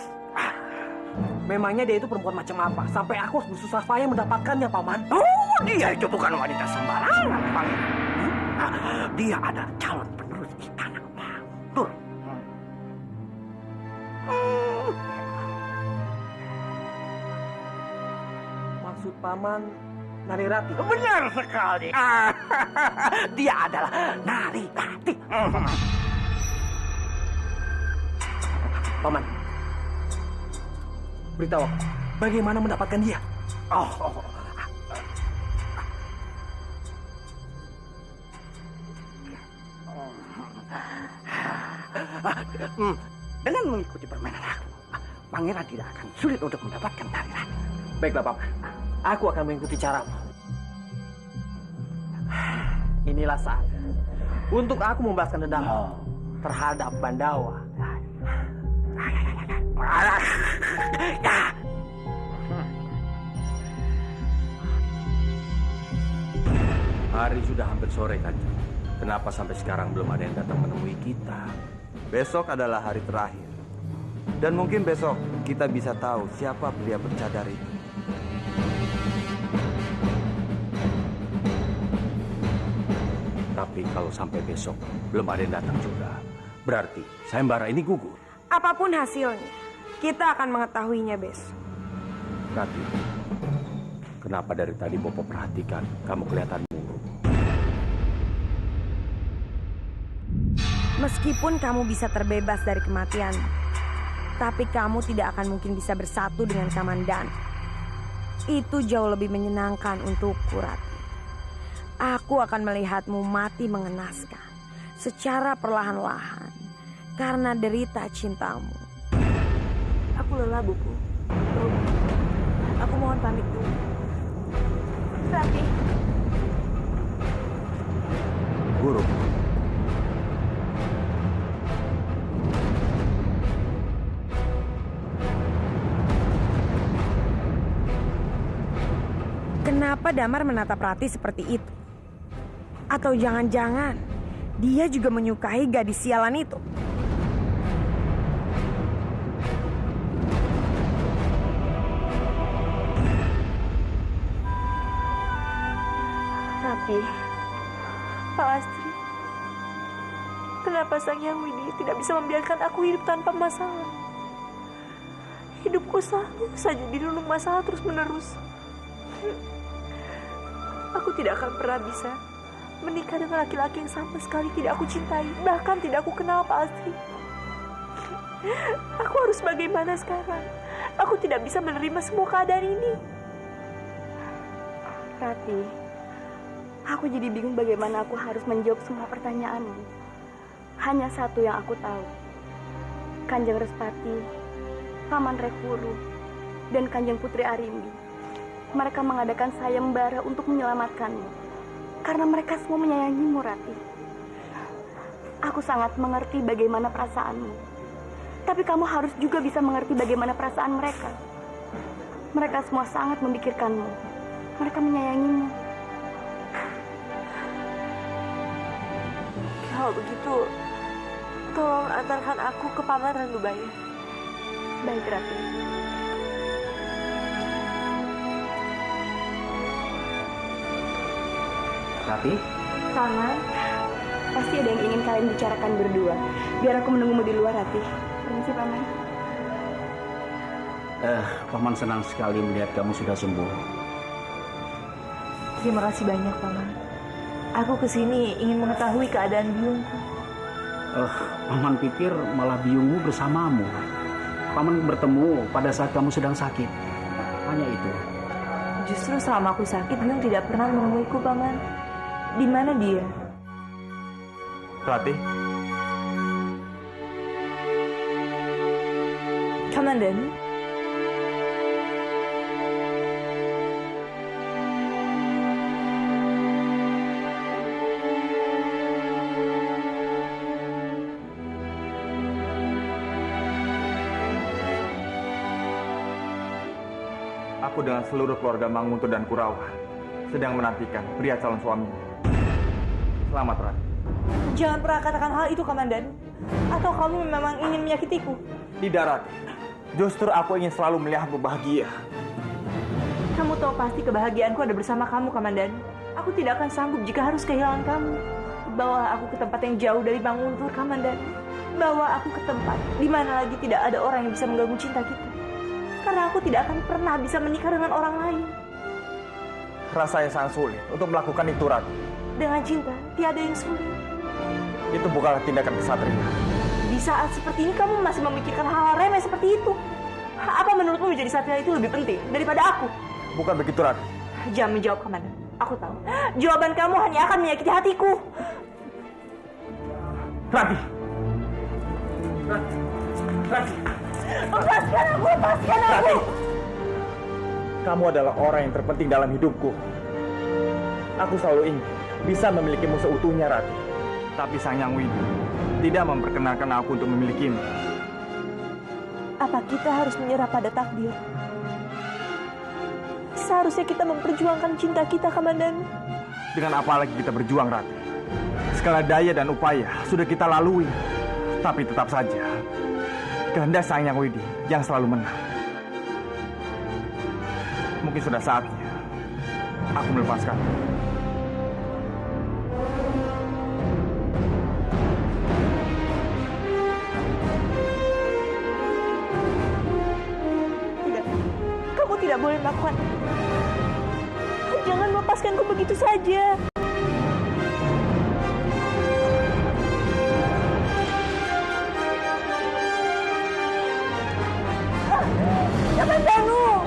Memangnya dia itu perempuan macam apa? Sampai aku harus bersusah payah mendapatkannya, Paman. Oh, dia itu bukan wanita sembarangan, Pangeran. Dia adalah calon penerus istana Manguntur. Maksud Paman Nari Ratih? Benar sekali. Dia adalah Nari Ratih. Paman, beritahu aku, bagaimana mendapatkan dia? Dengan mengikuti permainan aku, Pangeran tidak akan sulit untuk mendapatkan Nari Ratih. Baiklah, Paman. Aku akan mengikuti caramu. Inilah saat untuk aku membalaskan dendam terhadap Bandawa. Hari sudah hampir sore, Kanjeng. Kenapa sampai sekarang belum ada yang datang menemui kita? Besok adalah hari terakhir. Dan mungkin besok kita bisa tahu siapa pria bercadar itu. Tapi kalau sampai besok belum ada yang datang juga, berarti sayembara ini gugur. Apapun hasilnya, kita akan mengetahuinya besok. Rati, kenapa dari tadi Bopo perhatikan kamu kelihatan murung? Meskipun kamu bisa terbebas dari kematian, tapi kamu tidak akan mungkin bisa bersatu dengan Kamandanu. Itu jauh lebih menyenangkan untukku, Rati. Aku akan melihatmu mati mengenaskan secara perlahan-lahan karena derita cintamu. Aku lelah, Buku. Aku mohon pamit dulu. Ratih. Guru. Kenapa Damar menatap Ratih seperti itu? Atau jangan-jangan dia juga menyukai gadis sialan itu? Ratih, Pak Lastri, kenapa Sang Hyang Widi tidak bisa membiarkan aku hidup tanpa masalah? Hidupku selalu saja dirundung masalah terus-menerus. Aku tidak akan pernah bisa menikah dengan laki-laki yang sama sekali tidak aku cintai, bahkan tidak aku kenal, Pak Astri. Aku harus bagaimana sekarang? Aku tidak bisa menerima semua keadaan ini. Rati, aku jadi bingung bagaimana aku harus menjawab semua pertanyaanmu. Hanya satu yang aku tahu. Kanjeng Respati, Paman Rekuru, dan Kanjeng Putri Arimbi, mereka mengadakan sayembara untuk menyelamatkanmu. Karena mereka semua menyayangimu, Rati. Aku sangat mengerti bagaimana perasaanmu. Tapi kamu harus juga bisa mengerti bagaimana perasaan mereka. Mereka semua sangat memikirkanmu. Mereka menyayangimu. Kalau begitu, tolong antarkan aku ke Paman Ranubaya. Baik, Rati. Rati? Paman, pasti ada yang ingin kalian bicarakan berdua. Biar aku menunggumu di luar, Rati. Permisi, Paman. Paman senang sekali melihat kamu sudah sembuh. Terima kasih banyak, Paman. Aku kesini ingin mengetahui keadaan biungku. Paman pikir malah biungmu bersamamu. Paman bertemu pada saat kamu sedang sakit. Hanya itu. Justru selama aku sakit, Biung tidak pernah menemuiku, Paman. Di mana dia? Ratih, Komandan. aku dengan seluruh keluarga Manguntur dan Kurawa sedang menantikan pria calon suaminya. Selamat, Ratih. Jangan pernah katakan hal itu, Komandan. Atau kamu memang ingin menyakitiku? Tidak, Ratih. Justru aku ingin selalu melihatmu bahagia. Kamu tahu pasti kebahagiaanku ada bersama kamu, Komandan. Aku tidak akan sanggup jika harus kehilangan kamu. Bawa aku ke tempat yang jauh dari Manguntur, Komandan. Bawa aku ke tempat di mana lagi tidak ada orang yang bisa mengganggu cinta kita. Karena aku tidak akan pernah bisa menikah dengan orang lain. Rasanya sangat sulit untuk melakukan itu, Ratih. Dengan cinta, tiada yang sulit. Itu bukanlah tindakan kesatria. Di saat seperti ini kamu masih memikirkan hal-hal remeh seperti itu. Apa menurutmu menjadi satria itu lebih penting daripada aku? Bukan begitu, Ratih. Jangan menjawab, Komandan. Aku tahu. Jawaban kamu hanya akan menyakiti hatiku. Ratih. Ratih. Lepaskan aku, lepaskan aku. Ratih. Kamu adalah orang yang terpenting dalam hidupku. Aku selalu ingin bisa memilikimu seutuhnya, Ratih. Tapi Sang Yang Widi tidak memperkenalkan aku untuk memilikimu. Apa kita harus menyerah pada takdir? Seharusnya kita memperjuangkan cinta kita, Komandan. Dengan apa lagi kita berjuang, Ratih? Segala daya dan upaya sudah kita lalui. Tapi tetap saja, kehendak Sang Yang Widi yang selalu menang. Mungkin sudah saatnya aku melepaskan. Tidak, kamu tidak boleh melakukan. Jangan melepaskanku begitu saja. Jangan ganggu.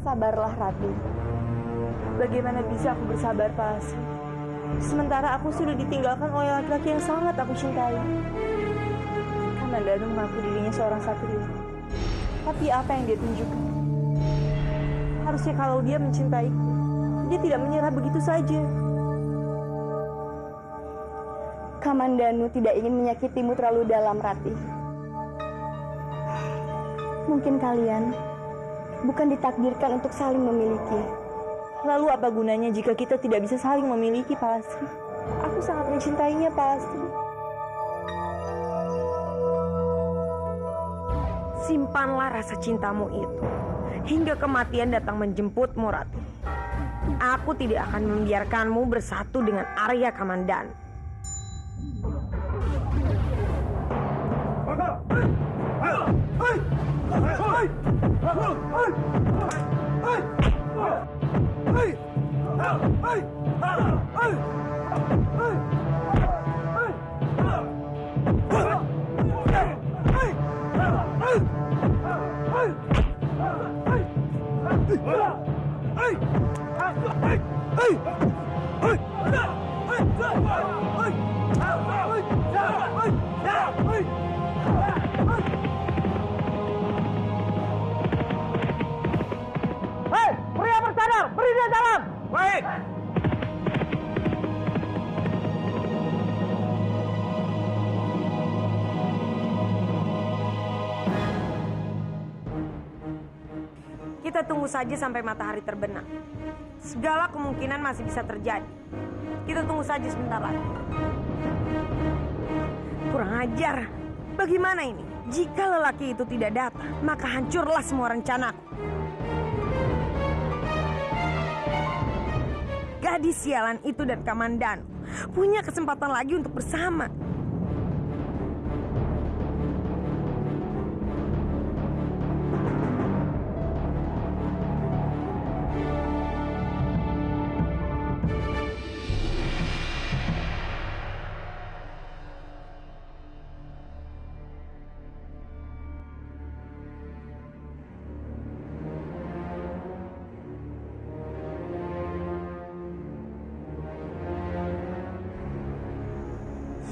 Sabarlah, Rati. Bagaimana bisa aku bersabar, Pak Lasri? Sementara aku sudah ditinggalkan oleh laki-laki yang sangat aku cintai. Kamandanu mengaku dirinya seorang satria. Tapi apa yang dia tunjukkan? Harusnya kalau dia mencintaiku, dia tidak menyerah begitu saja. Kamandanu tidak ingin menyakitimu terlalu dalam, Rati. Mungkin kalian bukan ditakdirkan untuk saling memiliki. Lalu apa gunanya jika kita tidak bisa saling memiliki, Pak Lasri? Aku sangat mencintainya, Pak Lasri. Simpanlah rasa cintamu itu hingga kematian datang menjemputmu, Rati. Aku tidak akan membiarkanmu bersatu dengan Arya Kamandanu. Pria bersadar, beri dia jalan. Baik. Kita tunggu saja sampai matahari terbenam. Segala kemungkinan masih bisa terjadi. Kita tunggu saja sebentar lagi. Kurang ajar. Bagaimana ini? Jika lelaki itu tidak datang, maka hancurlah semua rencanaku. Gadis sialan itu dan Kamandanu punya kesempatan lagi untuk bersama.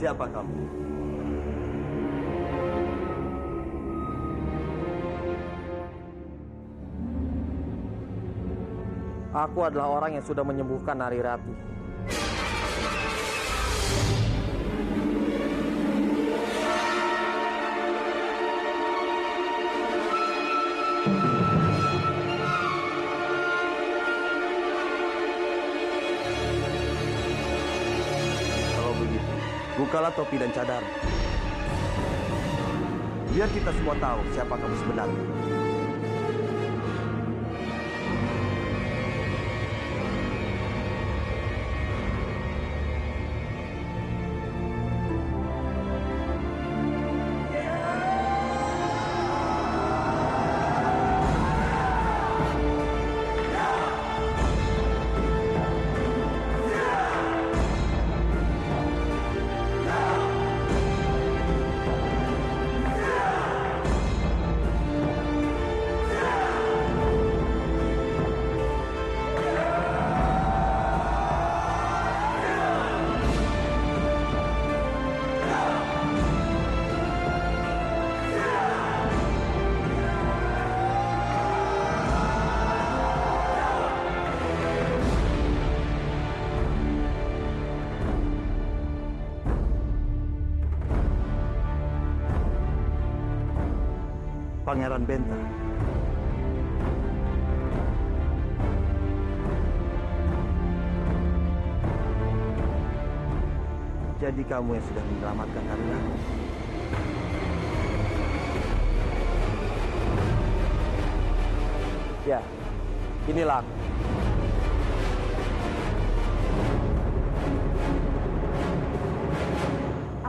Siapa kamu? Aku adalah orang yang sudah menyembuhkan Nari Rati. Bukalah topi dan cadar. Biar kita semua tahu siapa kamu sebenarnya. Pangeran Benta. Jadi kamu yang sudah menyelamatkan Karina. Ya, inilah aku.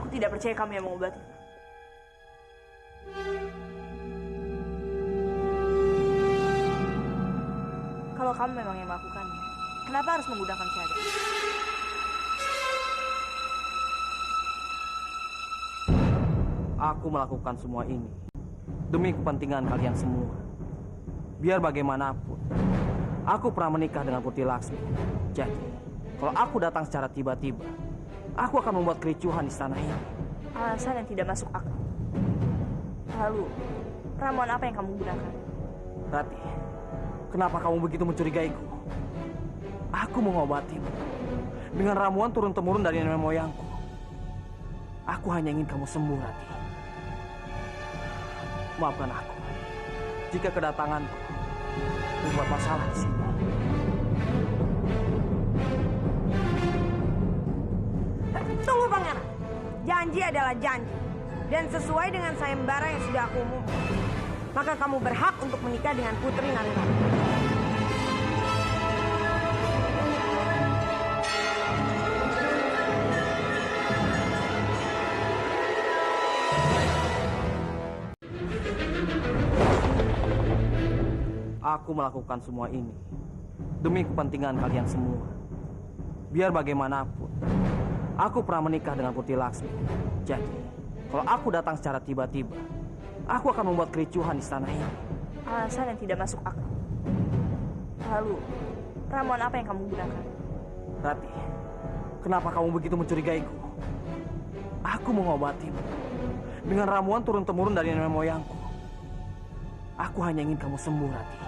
Aku tidak percaya kamu yang mengobati. Kalau kamu memang yang melakukannya, kenapa harus menggunakan cadar? Aku melakukan semua ini demi kepentingan kalian semua. biar bagaimanapun, aku pernah menikah dengan Putri Laksmi. Jadi, kalau aku datang secara tiba-tiba, aku akan membuat kericuhan di istana ini. Alasan yang tidak masuk akal. Lalu, ramuan apa yang kamu gunakan? Rati, kenapa kamu begitu mencurigaiku? Aku mengobatimu dengan ramuan turun-temurun dari nenek moyangku. Aku hanya ingin kamu sembuh, Rati. Maafkan aku jika kedatanganku membuat masalah di sini. Tunggu, Pangeran. Janji adalah janji. Dan sesuai dengan sayembara yang sudah aku umumkan, maka kamu berhak untuk menikah dengan Putri Narirati. Aku melakukan semua ini demi kepentingan kalian semua. Biar bagaimanapun, aku pernah menikah dengan Putri Laksmi. Jadi, kalau aku datang secara tiba-tiba, aku akan membuat kericuhan di istana ini. Alasan yang tidak masuk akal. Lalu, ramuan apa yang kamu gunakan? Rati, kenapa kamu begitu mencurigaiku? Aku mengobatimu dengan ramuan turun-temurun dari nenek moyangku. Aku hanya ingin kamu sembuh, Rati.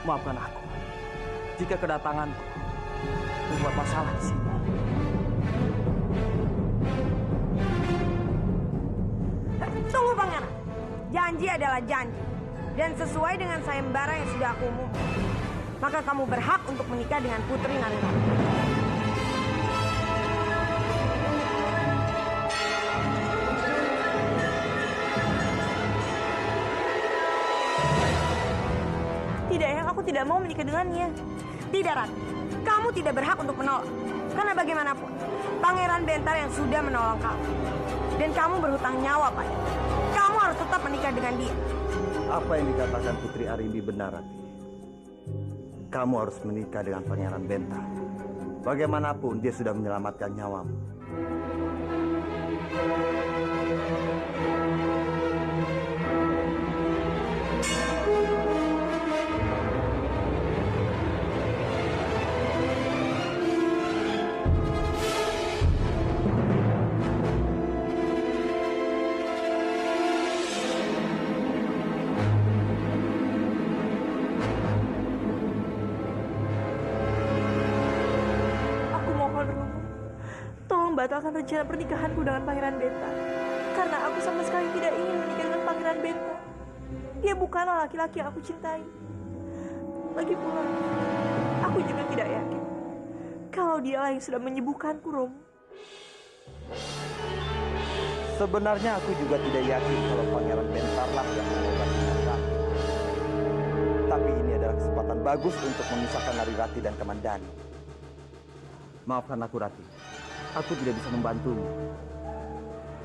Maafkan aku jika kedatanganku membuat masalah di sini. Tunggu, Pangeran. Janji adalah janji. Dan sesuai dengan sayembara yang sudah aku umumkan, maka kamu berhak untuk menikah dengan Putri Narirati. Tidak, yang aku tidak mau menikah dengannya. Tidak, Rati. Kamu tidak berhak untuk menolak. Karena bagaimanapun, Pangeran Bentar yang sudah menolong kamu. Dan kamu berhutang nyawa padanya. Kamu harus tetap menikah dengan dia. Apa yang dikatakan Putri Arimbi benar, Rati. Kamu harus menikah dengan Pangeran Bentar. Bagaimanapun dia sudah menyelamatkan nyawamu. Batalkan rencana pernikahanku dengan Pangeran Bentar. Karena aku sama sekali tidak ingin menikah dengan Pangeran Bentar. Dia bukanlah laki-laki yang aku cintai. Lagi pula, aku juga tidak yakin kalau dialah yang sudah menyembuhkanku, Romo. Sebenarnya aku juga tidak yakin kalau Pangeran Bentarlah yang mengobati Rati. Tapi ini adalah kesempatan bagus untuk memisahkan Narirati dan Kamandanu. Maafkan aku, Rati. Aku tidak bisa membantumu.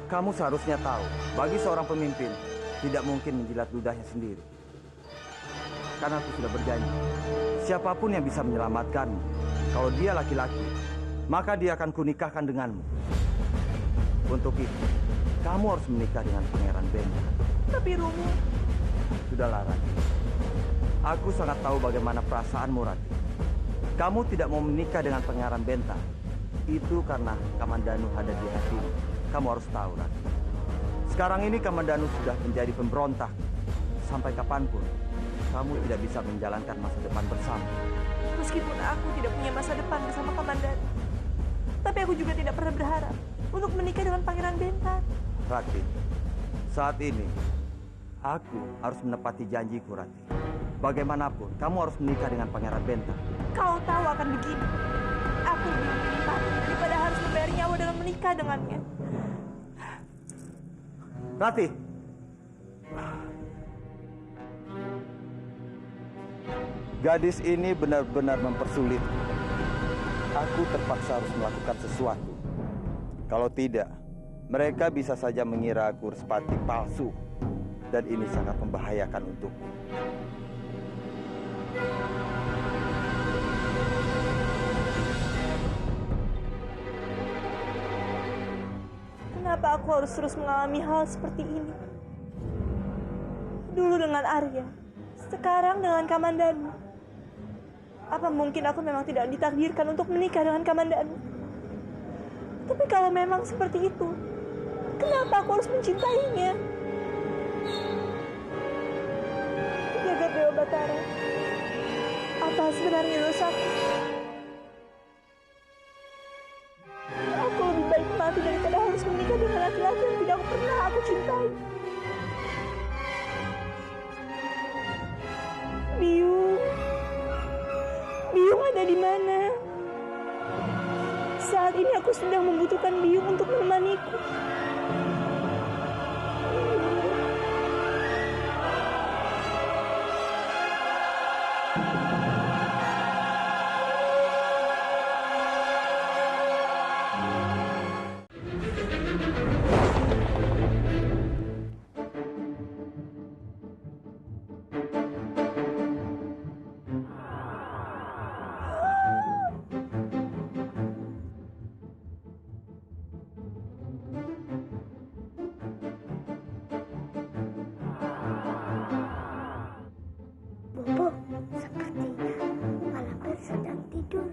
Kamu seharusnya tahu, bagi seorang pemimpin, tidak mungkin menjilat ludahnya sendiri. Karena aku sudah berjanji, siapapun yang bisa menyelamatkanmu, kalau dia laki-laki, maka dia akan kunikahkan denganmu. Untuk itu, kamu harus menikah dengan Pangeran Bentar. Tapi Romo... Sudahlah, Rati. Aku sangat tahu bagaimana perasaanmu, Rati. Kamu tidak mau menikah dengan Pangeran Bentar. Itu karena Kamandanu ada di hatimu. Kamu harus tahu, Rati. Sekarang ini Kamandanu sudah menjadi pemberontak. Sampai kapanpun, kamu tidak bisa menjalankan masa depan bersama. Meskipun aku tidak punya masa depan bersama Kamandanu, tapi aku juga tidak pernah berharap untuk menikah dengan Pangeran Bentar. Rati, saat ini, aku harus menepati janjiku, Rati. Bagaimanapun, kamu harus menikah dengan Pangeran Bentar. Kau tahu akan begini. Aku lebih memilih mati daripada harus membayar nyawa dengan menikah dengannya. Rati! Gadis ini benar-benar mempersulit. Aku terpaksa harus melakukan sesuatu. Kalau tidak, mereka bisa saja mengira aku Respati palsu. Dan ini sangat membahayakan untukku. Kenapa aku harus terus mengalami hal seperti ini? Dulu dengan Arya, sekarang dengan Kamandanu. Apa mungkin aku memang tidak ditakdirkan untuk menikah dengan Kamandanu? Tapi kalau memang seperti itu, kenapa aku harus mencintainya? Jagat Dewa Batara, apa sebenarnya dosaku? Aku lebih baik mati daripada harus menikah dengan laki-laki yang tidak pernah aku cintai. Biung ada di mana? Saat ini aku sedang membutuhkan Biung untuk menemaniku. Bobo, sepertinya Malampir sedang tidur.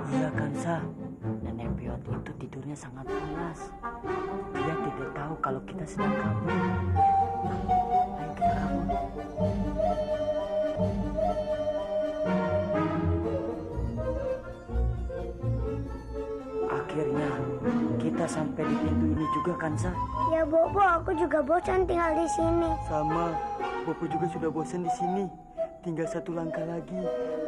Iya Kansa, Nenek Piot itu tidurnya sangat pulas. Dia tidak tahu kalau kita sedang kabur. Ayo kita kabur. Akhirnya kita sampai di pintu ini juga Kansa. Ya Bobo, aku juga bosan tinggal di sini. Sama, Bobo juga sudah bosan di sini. Tinggal satu langkah lagi,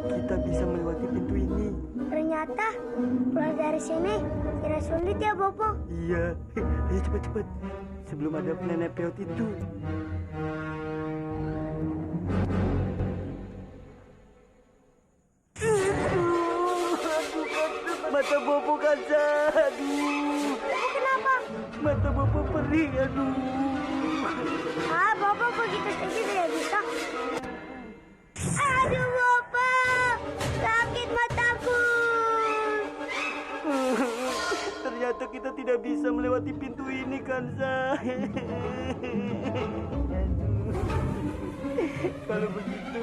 kita bisa melewati pintu ini. Ternyata keluar dari sini tidak sulit ya Bobo. Iya, ayo cepat-cepat sebelum ada Nenek Peot itu. Mata Bobo Kansa, aduh. Kenapa? Mata Bobo perih, aduh. Ah, Bobo begitu saja tidak bisa. Aduh, Bobo, sakit mataku. Ternyata kita tidak bisa melewati pintu ini, Kansa. Kalau begitu,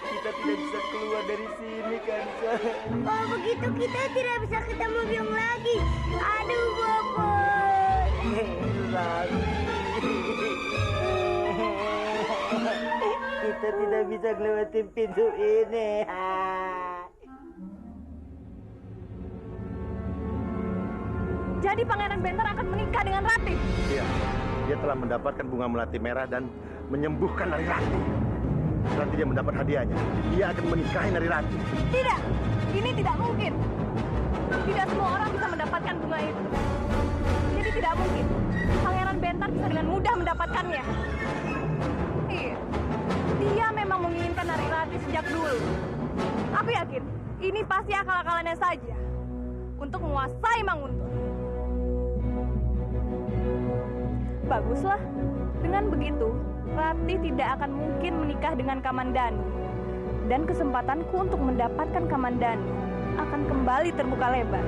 kita tidak bisa keluar dari sini, Kansa. Kalau begitu kita tidak bisa ketemu Biung lagi. Aduh, Bobo. Kita tidak bisa melewati pintu ini. Jadi Pangeran Bentar akan menikah dengan Ratih? Iya, dia telah mendapatkan bunga melati merah dan menyembuhkan Nari Ratih. Nanti dia mendapat hadiahnya. Dia akan menikahi Nari Ratih. Tidak, ini tidak mungkin. Tidak semua orang bisa mendapatkan bunga itu. Jadi tidak mungkin Pangeran Bentar bisa dengan mudah mendapatkannya. Iya, dia memang menginginkan Nari Ratih sejak dulu. Aku yakin ini pasti akal-akalannya saja untuk menguasai Manguntur. Baguslah, dengan begitu Ratih tidak akan mungkin menikah dengan Kamandanu. Dan kesempatanku untuk mendapatkan Kamandanu akan kembali terbuka lebar.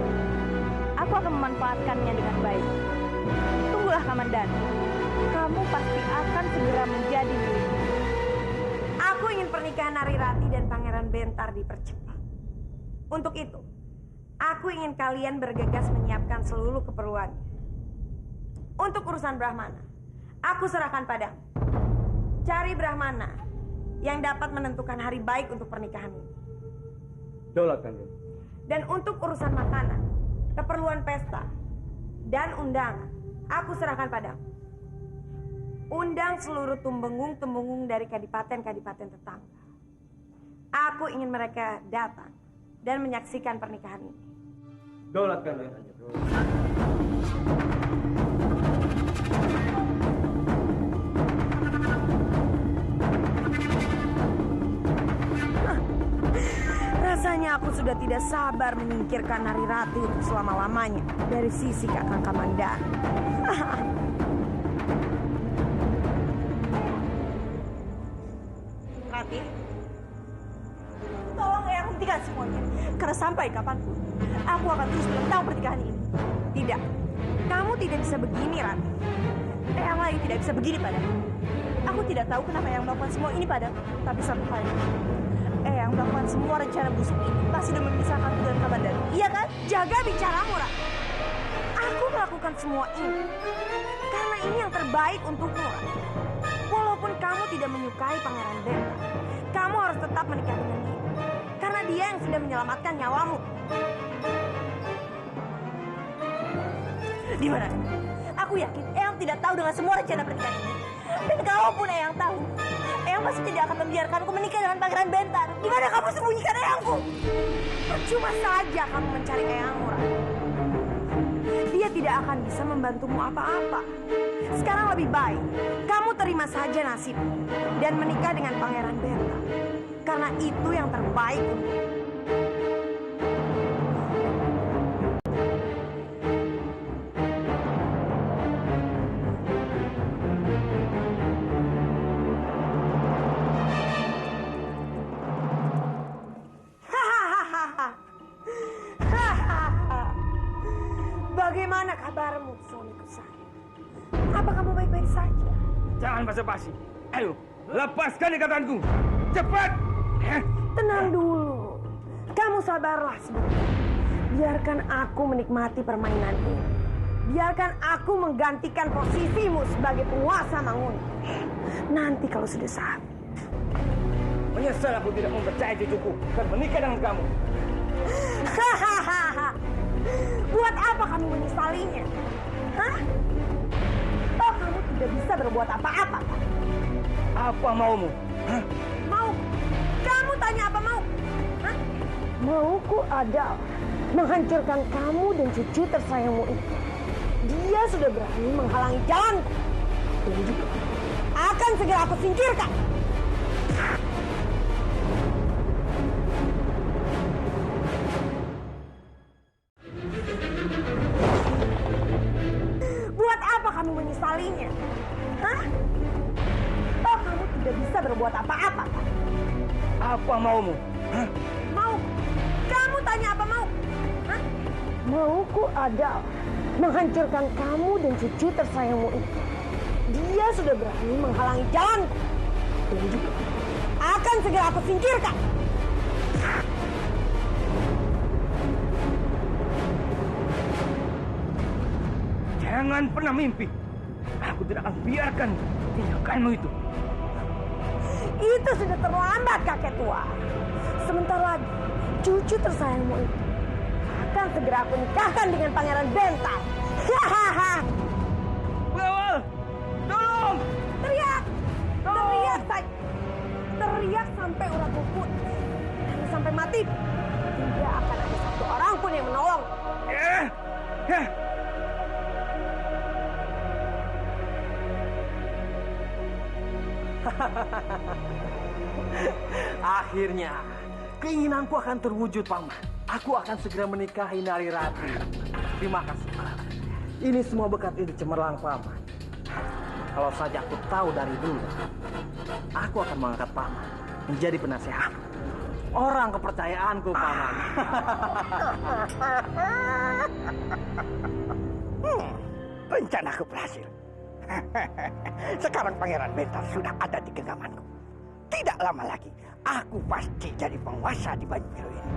Aku akan memanfaatkannya dengan baik. Tunggulah Kamandanu, kamu pasti akan segera menjadi milikku. Aku ingin pernikahan Nari Ratih dan Pangeran Bentar dipercepat. Untuk itu, aku ingin kalian bergegas menyiapkan seluruh keperluannya. Untuk urusan Brahmana, aku serahkan padamu. Cari Brahmana yang dapat menentukan hari baik untuk pernikahan ini. Daulat Kanjeng. Dan untuk urusan makanan, keperluan pesta, dan undangan, aku serahkan padamu. Undang seluruh tumbengung-tumbengung dari kadipaten-kadipaten tetangga. Aku ingin mereka datang dan menyaksikan pernikahan ini. Daulat Kanjeng. Rasanya aku sudah tidak sabar menyingkirkan Nari Ratih untuk selama-lamanya dari sisi Kakang Kamandanu. Ratih, tolong ya hentikan semuanya. Karena sampai kapanpun, aku akan terus menentang pernikahan ini. Tidak, kamu tidak bisa begini, Ratih. Eyang lagi tidak bisa begini padaku. Aku tidak tahu kenapa Eyang melakukan semua ini padaku. Tapi satu hal, Eyang melakukan semua rencana busuk ini pasti sudah memisahkanku dengan Kamandanu. Iya kan? Jaga bicaramu, Rati. Aku melakukan semua ini karena ini yang terbaik untukmu, Rati. Walaupun kamu tidak menyukai Pangeran Benta, kamu harus tetap menikah dengan dia. Karena dia yang sudah menyelamatkan nyawamu. Di mana? Aku yakin Eyang tidak tahu dengan semua rencana pernikahan ini. Dan kalaupun Eyang tahu, Eyang pasti tidak akan membiarkanku menikah dengan Pangeran Bentar. Di mana kamu sembunyikan Eyangku? Percuma saja kamu mencari Eyangmu, Rati. Dia tidak akan bisa membantumu apa-apa. Sekarang lebih baik kamu terima saja nasibmu dan menikah dengan Pangeran Bentar. Karena itu yang terbaik untukmu. Bagaimana kabarmu, suamiku sayang? Apa kamu baik-baik saja? Jangan basa-basi. Ayo, lepaskan ikatanku. Cepat! Tenang dulu. Kamu sabarlah sebentar. Biarkan aku menikmati permainan ini. Biarkan aku menggantikan posisimu sebagai penguasa Mangun. Nanti kalau sudah saatnya. Menyesal aku tidak mempercayai cucuku dan menikah dengan kamu. Hahaha. Buat apa kamu menyesalinya? Hah? Oh, kamu tidak bisa berbuat apa-apa. Apa maumu? Hah? Mau? Kamu tanya apa mau? Hah? Mauku adalah menghancurkan kamu dan cucu tersayangmu itu. Dia sudah berani menghalangi jalanku. Dan juga akan segera aku singkirkan. Buat apa kamu menyesalinya? Hah? Oh, kamu tidak bisa berbuat apa-apa. Apa maumu? Hah? Mau? Kamu tanya apa mau? Hah? Mauku adalah menghancurkan kamu dan cucu tersayangmu itu. Dia sudah berani menghalangi jalanku. Dan juga akan segera aku singkirkan. Jangan pernah mimpi. Aku tidak akan biarkan tindakanmu itu. Itu sudah terlambat, kakek tua. Sebentar lagi, cucu tersayangmu itu akan segera aku nikahkan dengan Pangeran Bentar. Hahaha. Berawal! Tolong! Teriak! Teriak saja. Teriak sampai uratmu putus. Dan sampai mati. Tidak akan ada satu orang pun yang menolong. Akhirnya, keinginanku akan terwujud, Paman. Aku akan segera menikahi Nari Rati. Terima kasih. Ini semua berkat ide cemerlang, Paman. Kalau saja aku tahu dari dulu, aku akan mengangkat Paman menjadi penasehat. Orang kepercayaanku, Paman. Rencanaku berhasil. Sekarang Pangeran Bentar sudah ada di genggamanku. Tidak lama lagi, aku pasti jadi penguasa di Banyu Biru ini.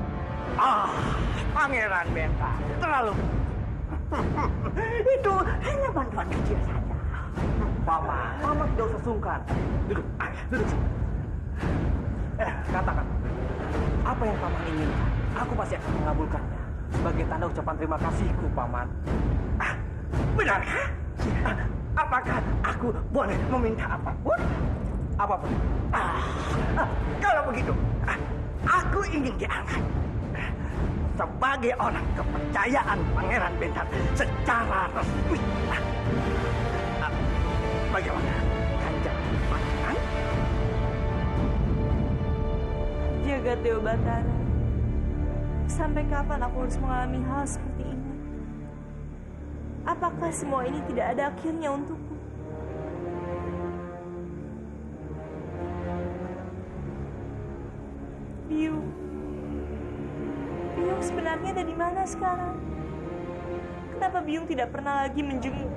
Pangeran Bentar terlalu. Itu hanya bantuan kecil saja. Paman tidak usah sungkan. Duduk. Katakan, apa yang Paman inginkan? Aku pasti akan mengabulkannya. Sebagai tanda ucapan terima kasihku, Paman. Benarkah? Apakah aku boleh meminta apapun? Apapun. Kalau begitu, aku ingin diangkat sebagai orang kepercayaan Pangeran Bentar secara resmi. Bagaimana? Kanjeng Pangeran? Jaga Dewa Batara. Sampai kapan aku harus mengalami hal seperti ini? Apakah semua ini tidak ada akhirnya untukku? Biung sebenarnya ada di mana sekarang? Kenapa Biung tidak pernah lagi menjenguk?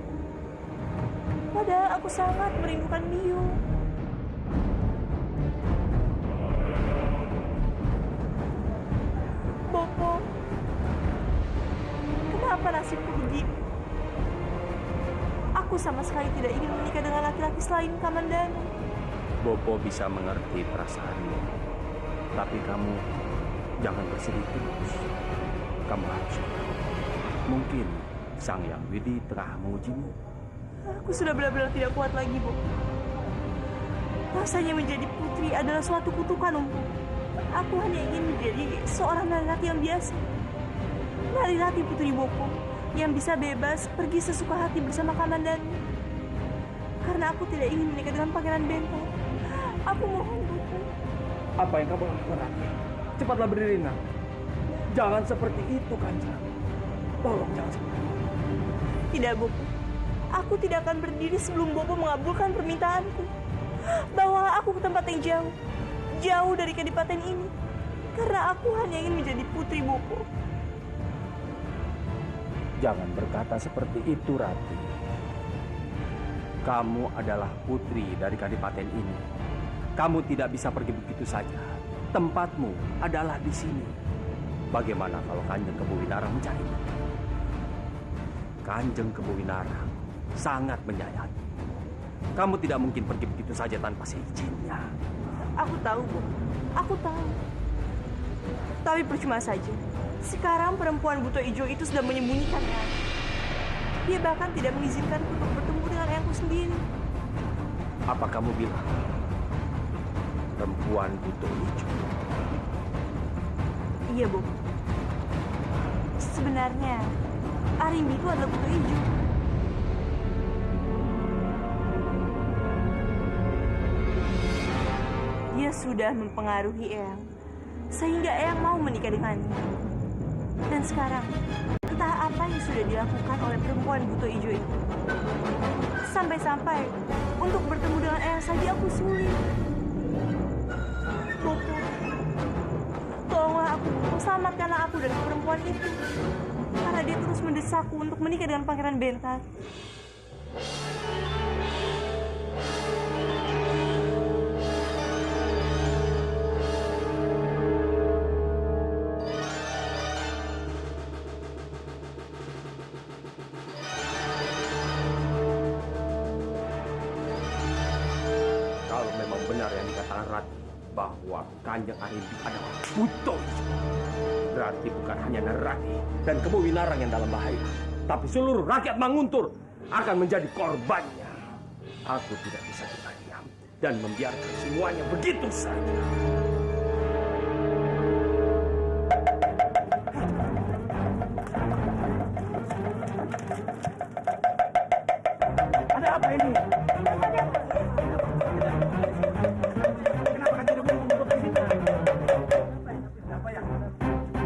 Padahal aku sangat merindukan Biung. Bopo, kenapa nasibku begini? Aku sama sekali tidak ingin menikah dengan laki-laki selain Kamandanu. Bopo bisa mengerti perasaanmu. Tapi kamu jangan bersedih terus. Kamu harus tahu. Mungkin Sang Yang Widi telah mengujimu. Aku sudah benar-benar tidak kuat lagi, Bopo. Rasanya menjadi putri adalah suatu kutukan untukku. Aku hanya ingin menjadi seorang Narirati yang biasa. Narirati putri Bopo yang bisa bebas pergi sesuka hati bersama Kamandanu. Karena aku tidak ingin menikah dengan Pangeran Bentol. Aku mohon, Bopo. Apa yang kamu lakukan, Rati? Cepatlah berdiri, Nak. Jangan seperti itu, Kanjeng. Tolong jangan seperti itu. Tidak, Bopo. Aku tidak akan berdiri sebelum Bopo mengabulkan permintaanku. Bawalah aku ke tempat yang jauh. Jauh dari kadipaten ini. Karena aku hanya ingin menjadi putri Bopo. Jangan berkata seperti itu, Rati. Kamu adalah putri dari kadipaten ini. Kamu tidak bisa pergi begitu saja. Tempatmu adalah di sini. Bagaimana kalau Kanjeng Kebuwinarang mencarimu? Kanjeng Kebuwinarang sangat menyayangi. Kamu tidak mungkin pergi begitu saja tanpa seizinnya. Aku tahu, Bopo. Aku tahu. Tapi percuma saja. Sekarang perempuan buto ijo itu sudah menyembunyikan Eyang. Dia bahkan tidak mengizinkanku untuk bertemu dengan Eyangku sendiri. Apa kamu bilang perempuan buto ijo? Iya, Bopo. Sebenarnya Arimbi itu adalah buto ijo. Dia sudah mempengaruhi Eyang sehingga Eyang mau menikah dengannya. Dan sekarang entah apa yang sudah dilakukan oleh perempuan buto ijo itu. Sampai-sampai untuk bertemu dengan Eyang saja aku sulit. Bopo, tolonglah aku, selamatkanlah aku dari perempuan itu. Karena dia terus mendesakku untuk menikah dengan Pangeran Bentar. Kalau memang benar yang dikatakan Rati bahwa Kanjeng Arimbi adalah buto ijo, berarti bukan hanya Narati dan Kebuwinarang yang dalam bahaya, tapi seluruh rakyat Manguntur akan menjadi korbannya. Aku tidak bisa diam dan membiarkan semuanya begitu saja. Ada apa ini?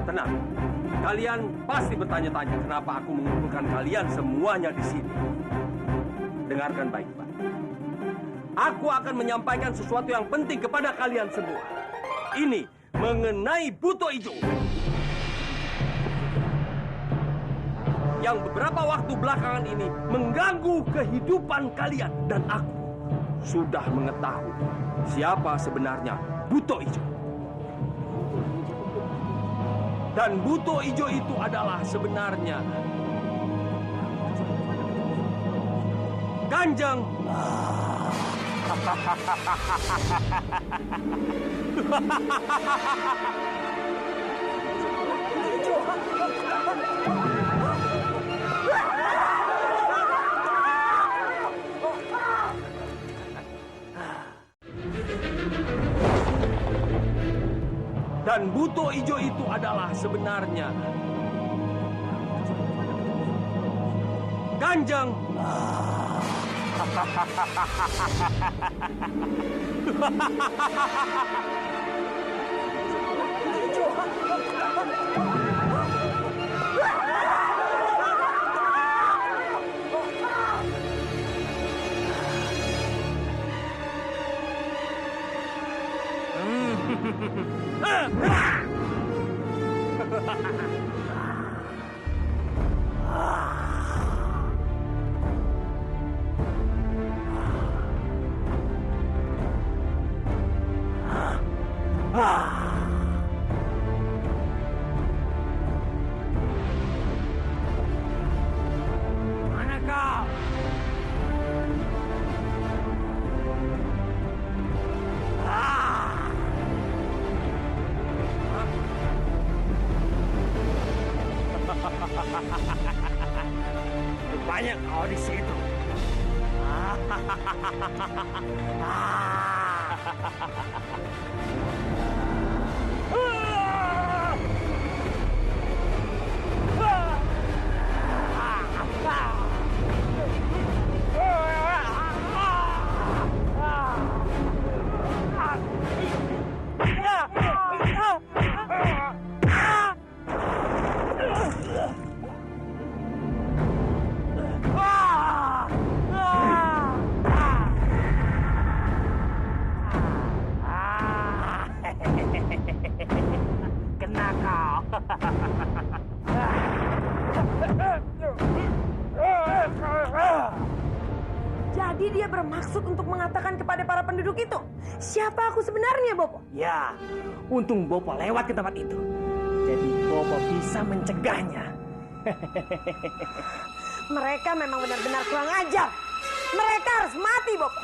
Tenang, kalian pasti bertanya-tanya kenapa aku mengumpulkan kalian semuanya di sini. Dengarkan baik-baik. Aku akan menyampaikan sesuatu yang penting kepada kalian semua. Ini mengenai buto ijo. Yang beberapa waktu belakangan ini mengganggu kehidupan kalian. Dan aku sudah mengetahui siapa sebenarnya buto ijo. Dan buto ijo itu adalah sebenarnya Kanjeng. Dan buto ijo itu adalah sebenarnya Kanjeng. Mana kau? Rupanya kau di situ. Kena kau. Jadi dia bermaksud untuk mengatakan kepada para penduduk itu, siapa aku sebenarnya, Bopo? Ya, untung Bopo lewat ke tempat itu. Jadi Bopo bisa mencegahnya. Mereka memang benar-benar kurang ajar. Mereka harus mati, Bopo.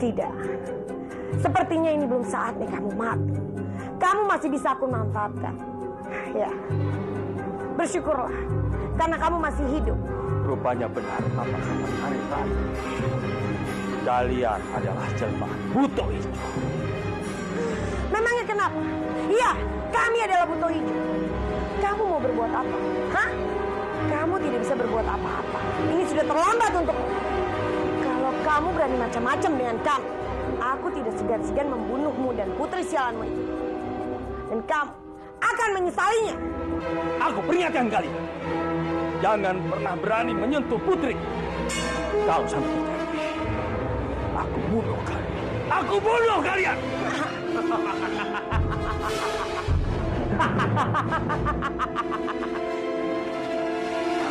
Tidak. Sepertinya ini belum saatnya kamu mati. Kamu masih bisa aku manfaatkan. Ya. Bersyukurlah. Karena kamu masih hidup. Rupanya benar apa kata Haritani. Kalian adalah jelmaan buto hijau. Memangnya kenapa? Iya, kami adalah buto hijau. Kamu mau berbuat apa? Hah? Kamu tidak bisa berbuat apa-apa. Ini sudah terlambat untukmu. Kalau kamu berani macam-macam dengan kami, aku tidak segan-segan membunuhmu dan putri sialanmu itu. Dan kamu akan menyesalinya. Aku peringatkan kalian. Jangan pernah berani menyentuh putri. Kalau sampai terjadi, aku bunuh kalian. Aku bunuh kalian.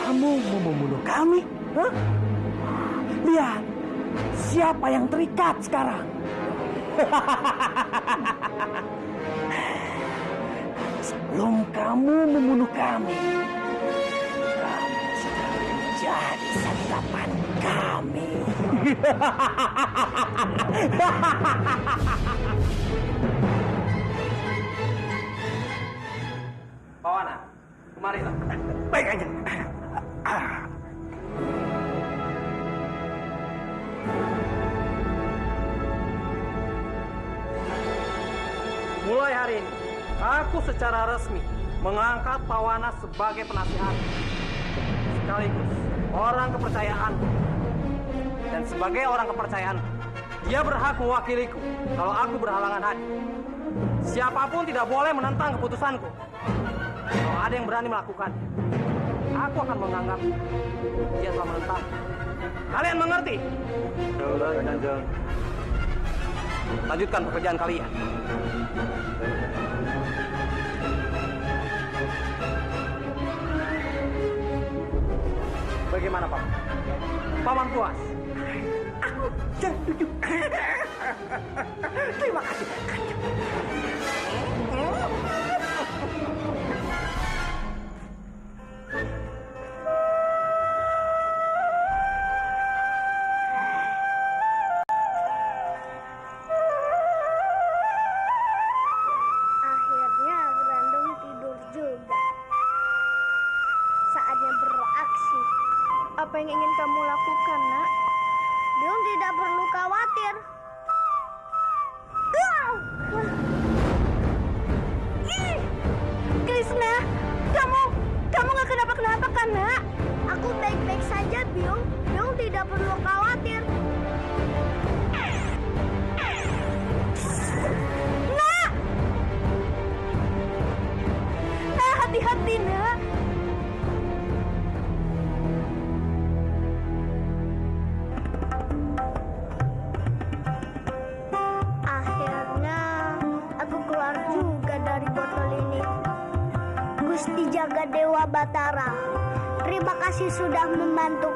Kamu mau membunuh kami? Hah? Lihat, siapa yang terikat sekarang? Sebelum kamu membunuh kami, kamu sudah menjadi santapan kami. Pawana, kemarilah. Baik aja. Mulai hari ini, aku secara resmi mengangkat Pawana sebagai penasihat, sekaligus orang kepercayaanku. Dan sebagai orang kepercayaanku, dia berhak mewakiliku kalau aku berhalangan hadir. Siapapun tidak boleh menentang keputusanku. Kalau ada yang berani melakukannya, aku akan menganggap dia telah menentang. Kalian mengerti? Lanjutkan pekerjaan kalian. Bagaimana, Pak? Paman puas? Aku setuju. Terima kasih. Akhirnya Grandong tidur juga. Saatnya beraksi. Apa yang ingin kamu lakukan, Nak? Biung tidak perlu khawatir. Krishna, kamu nggak kenapa-kenapa kan, Nak? Aku baik-baik saja, Biung. Biung tidak perlu khawatir. Nak! Nah, hati-hati, Nak. Akhirnya Dewa Batara. Terima kasih sudah membantu